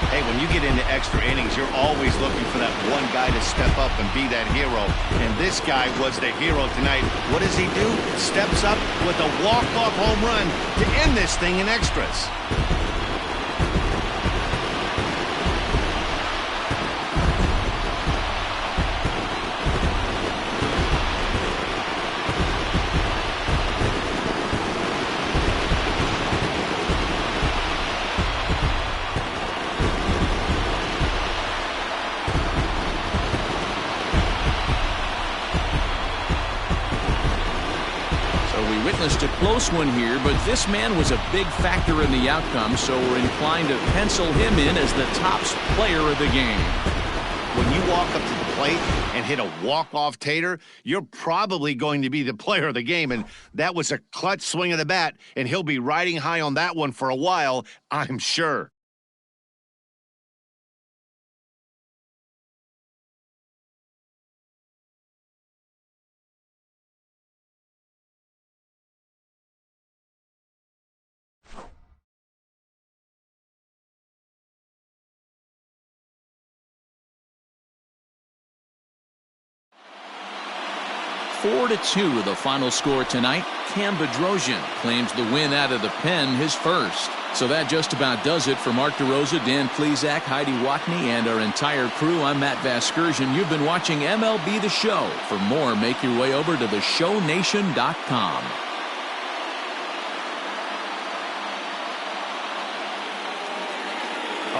Hey, when you get into extra innings, you're always looking for that one guy to step up and be that hero. And this guy was the hero tonight. What does he do? Steps up with a walk-off home run to end this thing in extras. Witnessed a close one here, but this man was a big factor in the outcome, so we're inclined to pencil him in as the top player of the game. When you walk up to the plate and hit a walk-off tater, you're probably going to be the player of the game, and that was a clutch swing of the bat, and he'll be riding high on that one for a while, I'm sure. Four to 2 the final score tonight. Cam Bedrosian claims the win out of the pen, his first. So that just about does it for Mark DeRosa, Dan Plesac, Heidi Watney, and our entire crew. I'm Matt Vasgersian. You've been watching MLB The Show. For more, make your way over to theshownation.com.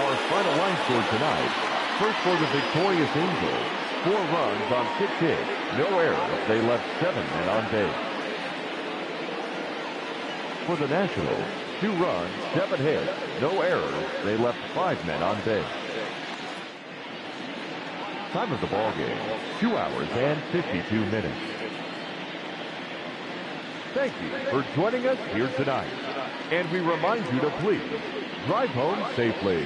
Our final line score tonight. First for the victorious Angels. 4 runs on 6 hits. No errors. They left 7 men on base. For the Nationals, 2 runs, 7 hits. No errors. They left 5 men on base. Time of the ball game, 2 hours and 52 minutes. Thank you for joining us here tonight. And we remind you to please drive home safely.